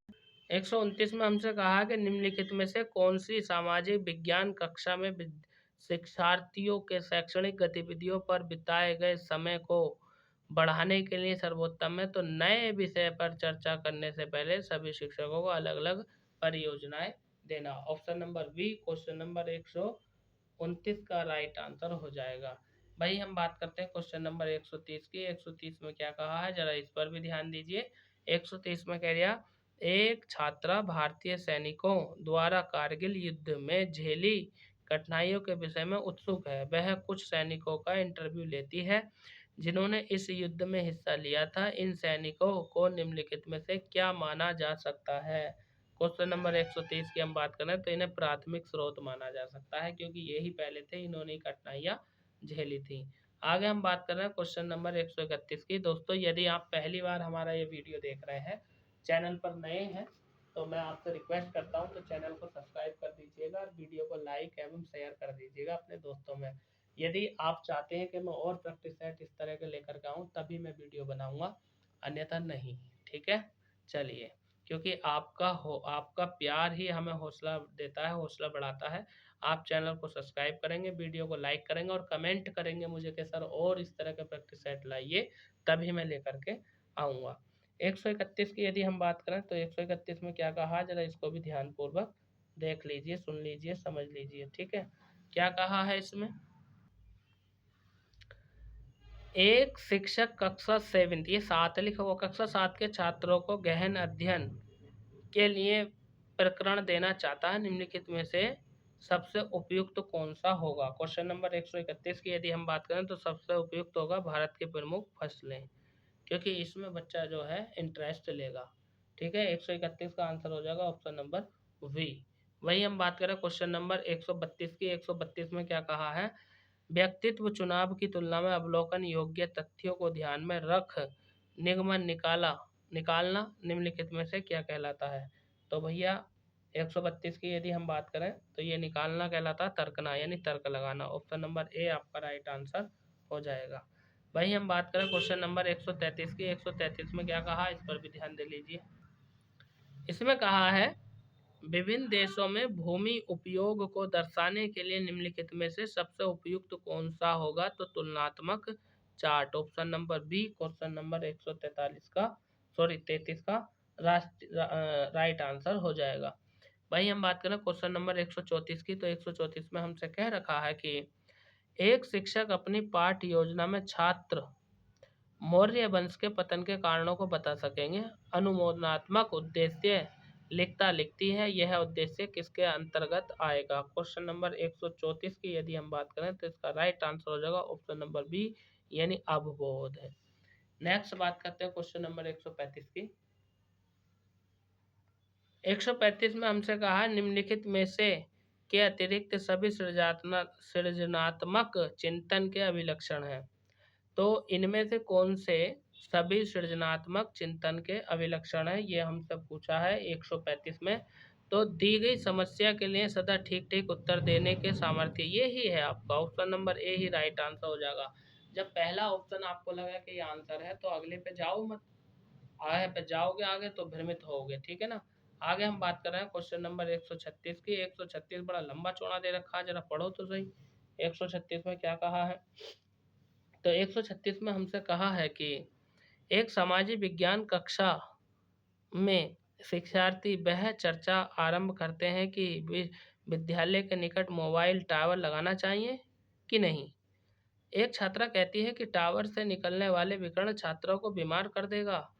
129 में हमसे कहा कि निम्नलिखित में से कौन सी सामाजिक विज्ञान कक्षा में शिक्षार्थियों के शैक्षणिक गतिविधियों पर बिताए गए समय को बढ़ाने के लिए सर्वोत्तम है। तो नए विषय पर चर्चा करने से पहले सभी शिक्षकों को अलग अलग परियोजनाएं देना। Option number B question number 129 का राइट आंसर हो जाएगा। वही हम बात करते हैं क्वेश्चन नंबर 130 की। 130 में क्या कहा है जरा इस पर भी ध्यान दीजिए। 130 में कह दिया एक छात्रा भारतीय सैनिकों द्वारा कारगिल युद्ध में झेली कठिनाइयों के विषय में उत्सुक है। वह कुछ सैनिकों का इंटरव्यू लेती है जिन्होंने इस युद्ध में हिस्सा लिया था। इन सैनिकों को निम्नलिखित में से क्या माना जा सकता है। क्वेश्चन नंबर 130 की हम बात करें तो इन्हें प्राथमिक स्रोत माना जा सकता है, क्योंकि यही पहले थे, इन्होंने कठिनाइयाँ झेली थी। आगे हम बात कर रहे हैं क्वेश्चन नंबर 131 की। दोस्तों यदि आप पहली बार हमारा ये वीडियो देख रहे हैं, चैनल पर नए हैं, तो मैं आपसे रिक्वेस्ट करता हूं तो चैनल को सब्सक्राइब कर दीजिएगा और वीडियो को लाइक एवं शेयर कर दीजिएगा अपने दोस्तों में। यदि आप चाहते हैं कि मैं और प्रैक्टिस सेट इस तरह के लेकर के आऊँ तभी मैं वीडियो बनाऊंगा, अन्यथा नहीं, ठीक है। चलिए, क्योंकि आपका प्यार ही हमें हौसला देता है, हौसला बढ़ाता है। आप चैनल को सब्सक्राइब करेंगे, वीडियो को लाइक करेंगे और कमेंट करेंगे मुझे कि सर और इस तरह के प्रैक्टिस सेट लाइए, तभी मैं लेकर के आऊँगा। 131 की यदि हम बात करें तो 131 में क्या कहा जरा इसको भी ध्यानपूर्वक देख लीजिए, सुन लीजिए, समझ लीजिए। ठीक है, क्या कहा है इसमें? एक शिक्षक कक्षा 7, ये 7 लिखा हुआ, कक्षा 7 के छात्रों को गहन अध्ययन के लिए प्रकरण देना चाहता है, निम्नलिखित में से सबसे उपयुक्त कौन सा होगा? क्वेश्चन नंबर 131 की यदि हम बात करें तो सबसे उपयुक्त होगा भारत की प्रमुख फसलें, क्योंकि इसमें बच्चा जो है इंटरेस्ट लेगा। ठीक है, 131 का आंसर हो जाएगा ऑप्शन नंबर वी। वही हम बात करें क्वेश्चन नंबर 132 की, 132 में क्या कहा है? व्यक्तित्व चुनाव की तुलना में अवलोकन योग्य तथ्यों को ध्यान में रख निगमन निकालना निम्नलिखित में से क्या कहलाता है? तो भैया 132 की यदि हम बात करें तो ये निकालना कहलाता है तर्कना, यानी तर्क लगाना। ऑप्शन नंबर ए आपका राइट आंसर हो जाएगा। वही हम बात करें क्वेश्चन नंबर 133 की, 133 में क्या कहा, इस पर भी ध्यान दे लीजिए। इसमें कहा है विभिन्न देशों में भूमि उपयोग को दर्शाने के लिए निम्नलिखित में से सबसे उपयुक्त कौन सा होगा? तो तुलनात्मक chart, option number B question number 143 का, सॉरी 33 का राइट आंसर हो जाएगा। वही हम बात करें क्वेश्चन नंबर 134 की, तो 134 में हमसे कह रखा है कि एक शिक्षक अपनी पाठ्य योजना में छात्र मौर्य वंश के पतन के कारणों को बता सकेंगे। अनुमोदनात्मक उद्देश्य लिखती है, यह उद्देश्य किसके अंतर्गत आएगा? क्वेश्चन नंबर 134 की यदि हम बात करें तो इसका राइट आंसर हो जाएगा ऑप्शन नंबर बी, यानी अवबोध है। नेक्स्ट बात करते हैं क्वेश्चन नंबर 135 की। 135 में हमसे कहा है निम्नलिखित में से के अतिरिक्त सभी सृजनात्मक चिंतन के अभिलक्षण हैं। तो इनमें से कौन से सभी सृजनात्मक चिंतन के अभिलक्षण है, ये हमसे पूछा है 135 में। तो दी गई समस्या के लिए सदा ठीक ठीक उत्तर देने के सामर्थ्य, ये ही है आपका option number A he right answer हो जाएगा। जब पहला ऑप्शन आपको लगा कि ये आंसर है तो अगले पे जाओ मत, आगे पे जाओगे आगे तो भ्रमित होगे। ठीक है ना। आगे हम बात कर रहे हैं क्वेश्चन नंबर 136 की। 136 बड़ा लंबा चौड़ा दे रखा है, जरा पढ़ो तो सही। 136 में क्या कहा है? तो 136 में हमसे कहा है कि एक सामाजिक विज्ञान कक्षा में शिक्षार्थी वह चर्चा आरंभ करते हैं कि विद्यालय के निकट मोबाइल टावर लगाना चाहिए कि नहीं। एक छात्रा कहती है कि टावर से निकलने वाले विकिरण छात्रों को बीमार कर देगा।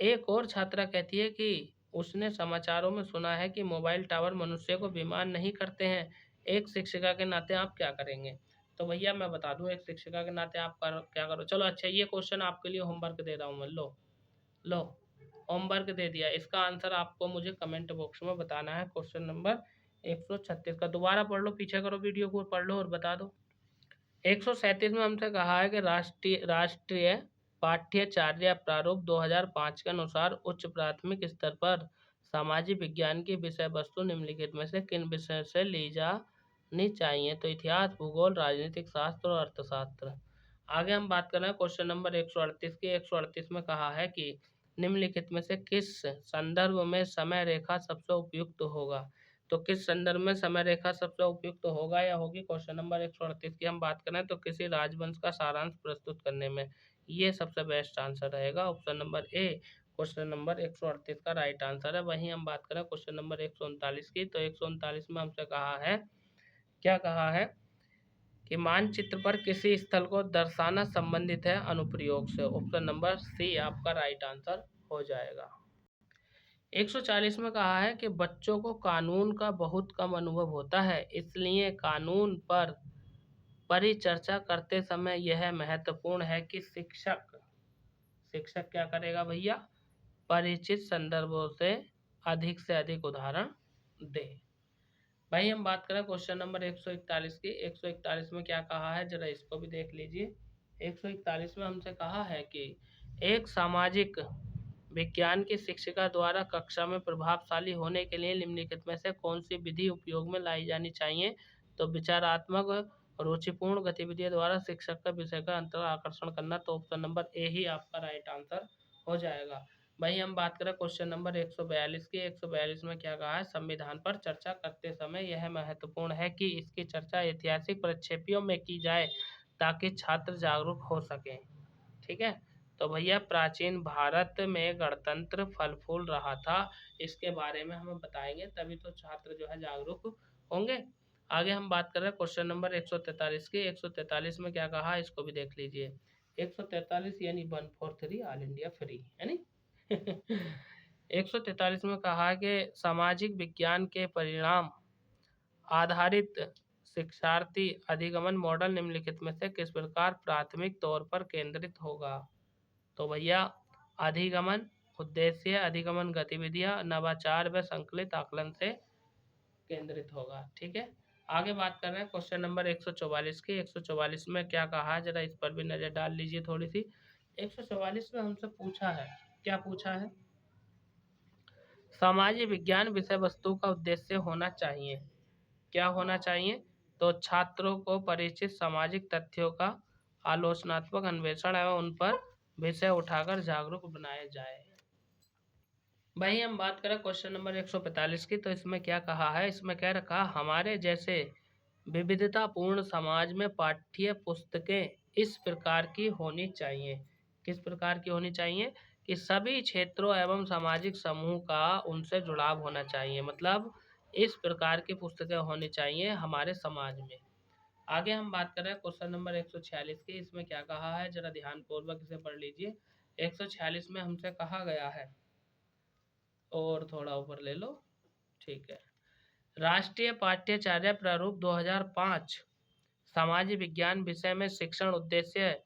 एक और छात्रा कहती है कि उसने समाचारों में सुना है कि मोबाइल टावर मनुष्य को बीमार नहीं करते हैं। एक शिक्षिका के नाते आप क्या करेंगे? तो भैया मैं बता दूं, एक शिक्षिका के नाते आप क्या करो। चलो अच्छा, ये क्वेश्चन आपके लिए होमवर्क दे रहा हूँ मैं। लो लो, होमवर्क दे दिया। इसका आंसर आपको मुझे कमेंट बॉक्स में बताना है। क्वेश्चन नंबर 136 का दोबारा पढ़ लो, पीछे करो वीडियो को, पढ़ लो और बता दो। 137 में हमसे कहा है कि राष्ट्रीय पाठ्यचर्या प्रारूप 2005 के अनुसार उच्च प्राथमिक स्तर पर सामाजिक विज्ञान की विषय वस्तु निम्नलिखित में से किन विषय से ली जानी चाहिए? तो इतिहास, भूगोल, राजनीतिक शास्त्र और अर्थशास्त्र। आगे हम बात कर रहे हैं क्वेश्चन नंबर 138 की। 138 में कहा है कि निम्नलिखित में से किस संदर्भ में समय रेखा सबसे उपयुक्त होगा? तो किस संदर्भ में समय रेखा सबसे उपयुक्त होगा या होगी? क्वेश्चन नंबर 138 की हम बात करें तो किसी राजवंश का सारांश प्रस्तुत करने में, ये सबसे बेस्ट आंसर रहेगा option number A. Question number 138 का राइट आंसर है। वहीं हम बात करें क्वेश्चन नंबर 139 की। तो 139 में हमसे कहा है, क्या कहा है कि मानचित्र पर किसी स्थल को दर्शाना संबंधित है अनुप्रयोग से। ऑप्शन नंबर सी आपका राइट आंसर हो जाएगा। 140 में कहा है कि बच्चों को कानून का बहुत कम अनुभव होता है, इसलिए कानून पर परिचर्चा करते समय यह महत्वपूर्ण है कि शिक्षक क्या करेगा भैया? परिचित संदर्भों से अधिक उदाहरण दे। भाई हम बात करें क्वेश्चन नंबर 141 की। 141 में क्या कहा है, जरा इसको भी देख लीजिए। 141 में हमसे कहा है कि एक सामाजिक विज्ञान की शिक्षिका द्वारा कक्षा में प्रभावशाली होने के लिए निम्नलिखित में से कौन सी विधि उपयोग में लाई जानी चाहिए? तो विचारात्मक रुचिपूर्ण गतिविधियों द्वारा शिक्षक का विषय का अंतर आकर्षण करना। तो ऑप्शन नंबर ए ही आपका राइट आंसर हो जाएगा। वही हम बात करें क्वेश्चन नंबर 142 की। 142 में क्या कहा है? संविधान पर चर्चा करते समय यह महत्वपूर्ण है कि इसकी चर्चा ऐतिहासिक प्रक्षेपों में की जाए ताकि छात्र जागरूक हो सकें। ठीक है, तो भैया प्राचीन भारत में गणतंत्र फल फूल रहा था, इसके बारे में हमें बताएंगे, तभी तो छात्र जो है जागरूक होंगे। आगे हम बात कर रहे हैं क्वेश्चन नंबर 143 की। 143 में क्या कहा, इसको भी देख लीजिए। 143 यानी 143 ऑल इंडिया फ्री, यानी 143 में कहा कि सामाजिक विज्ञान के परिणाम आधारित शिक्षार्थी अधिगमन मॉडल निम्नलिखित में से किस प्रकार प्राथमिक तौर पर केंद्रित होगा। तो भैया अधिगमन उद्देश्य, अधिगमन गतिविधियां, नवाचार व संकलित आकलन से केंद्रित होगा। ठीक है, आगे बात कर रहे हैं क्वेश्चन नंबर 144 की। 144 में क्या कहा है, जरा इस पर भी नजर डाल लीजिए थोड़ी सी। 144 में हमसे पूछा है, क्या पूछा है, सामाजिक विज्ञान विषय वस्तु का उद्देश्य होना चाहिए, क्या होना चाहिए, तो छात्रों को परिचित सामाजिक तथ्यों का आलोचनात्मक अन्वेषण एवं उन पर विषय उठाकर जागरूक बनाया जाए। भाई हम बात करें क्वेश्चन नंबर 145 की, तो इसमें क्या कहा है, इसमें क्या रखा, हमारे जैसे विविधतापूर्ण समाज में पाठ्य पुस्तकें इस प्रकार की होनी चाहिए, किस प्रकार की होनी चाहिए, कि सभी क्षेत्रों एवं सामाजिक समूह का उनसे जुड़ाव होना चाहिए, मतलब इस प्रकार की पुस्तकें होनी चाहिए हमारे समाज में। आगे हम बात कर रहे हैं क्वेश्चन नंबर 146 की। इसमें क्या कहा है, जरा ध्यानपूर्वक इसे पढ़ लीजिए। 146 में हमसे कहा गया है, और थोड़ा ऊपर ले लो, ठीक है, राष्ट्रीय पाठ्यचर्या प्रारूप 2005 सामाजिक विज्ञान विषय में शिक्षण उद्देश्य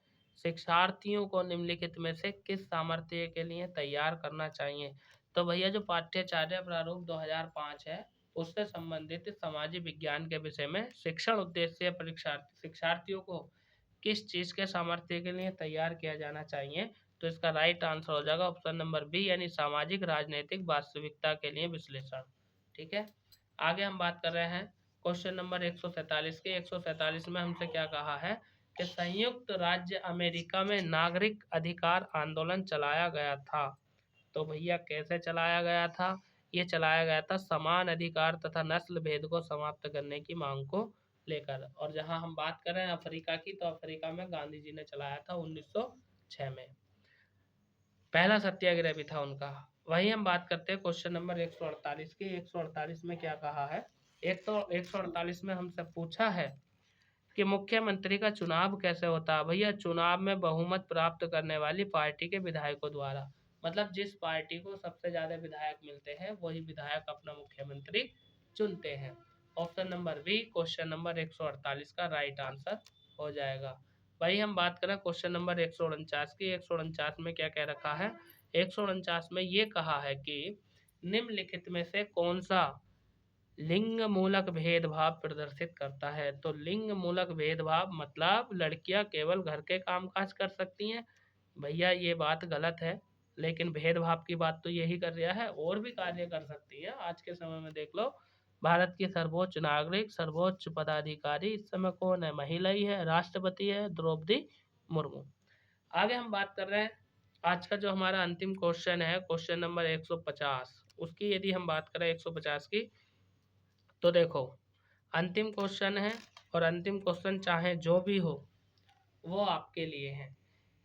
शिक्षार्थियों को निम्नलिखित में से किस सामर्थ्य के लिए तैयार करना चाहिए। तो भैया जो पाठ्यचर्या प्रारूप 2005 है, उससे संबंधित सामाजिक विज्ञान के विषय में शिक्षण उद्देश्य शिक्षार्थियों को किस चीज़ के सामर्थ्य के लिए तैयार किया जाना चाहिए, तो इसका राइट आंसर हो जाएगा ऑप्शन नंबर बी, यानी सामाजिक राजनीतिक वास्तविकता के लिए विश्लेषण। ठीक है, आगे हम बात कर रहे हैं क्वेश्चन नंबर 147 के। 147 में हमसे क्या कहा है कि संयुक्त राज्य अमेरिका में नागरिक अधिकार आंदोलन चलाया गया था। तो भैया कैसे चलाया गया था, ये चलाया गया था समान अधिकार तथा नस्ल भेद को समाप्त करने की मांग को लेकर। और जहां हम बात कर रहे हैं अफ्रीका की, तो अफ्रीका में गांधी जी ने चलाया था 1906 में, पहला सत्याग्रह भी था उनका। वही हम बात करते हैं क्वेश्चन नंबर 148 की। 148 में क्या कहा है, 148 में हमसे पूछा है कि मुख्यमंत्री का चुनाव कैसे होता है। भैया चुनाव में बहुमत प्राप्त करने वाली पार्टी के विधायकों द्वारा, मतलब जिस पार्टी को सबसे ज्यादा विधायक मिलते हैं वही विधायक अपना मुख्यमंत्री चुनते हैं। Option number B question number 148 का राइट आंसर हो जाएगा। भाई हम बात करें क्वेश्चन नंबर 149 की। 149 में क्या कह रखा है, 149 में ये कहा है कि निम्नलिखित में से कौन सा लिंग मूलक भेदभाव प्रदर्शित करता है। तो लिंग मूलक भेदभाव मतलब लड़कियां केवल घर के कामकाज कर सकती हैं, भैया ये बात गलत है, लेकिन भेदभाव की बात तो यही कर रहा है, और भी कार्य कर सकती है। आज के समय में देख लो, भारत की सर्वोच्च नागरिक, सर्वोच्च पदाधिकारी इस समय कौन है, महिला ही है, राष्ट्रपति है द्रौपदी मुर्मू। आगे हम बात कर रहे हैं आज का जो हमारा अंतिम क्वेश्चन है, क्वेश्चन नंबर 150, उसकी यदि हम बात करें 150 की, तो देखो अंतिम क्वेश्चन है, और अंतिम क्वेश्चन चाहे जो भी हो वो आपके लिए है।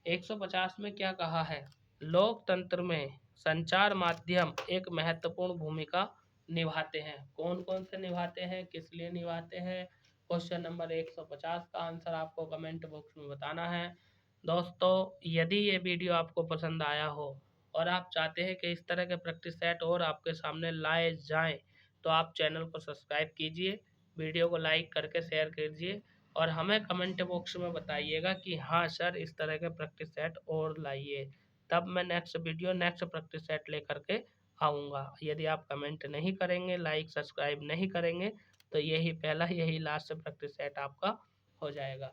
150 में क्या कहा है, लोकतंत्र में संचार माध्यम एक महत्वपूर्ण भूमिका निभाते हैं, कौन कौन से निभाते हैं, किस लिए निभाते हैं। क्वेश्चन नंबर 150 का आंसर आपको कमेंट बॉक्स में बताना है। दोस्तों यदि ये वीडियो आपको पसंद आया हो और आप चाहते हैं कि इस तरह के प्रैक्टिस सेट और आपके सामने लाए जाएं, तो आप चैनल को सब्सक्राइब कीजिए, वीडियो को लाइक करके शेयर कीजिए, और हमें कमेंट बॉक्स में बताइएगा कि हाँ सर इस तरह के प्रैक्टिस सेट और लाइए, तब मैं next video next practice set लेकर के आऊँगा। यदि आप कमेंट नहीं करेंगे, लाइक सब्सक्राइब नहीं करेंगे, तो यही पहला यही लास्ट प्रैक्टिस सेट आपका हो जाएगा।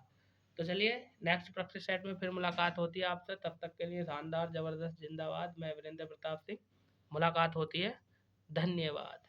तो चलिए नेक्स्ट प्रैक्टिस सेट में फिर मुलाकात होती है आपसे, तब तक के लिए शानदार जबरदस्त जिंदाबाद। मैं वीरेंद्र प्रताप सिंह, मुलाकात होती है, धन्यवाद।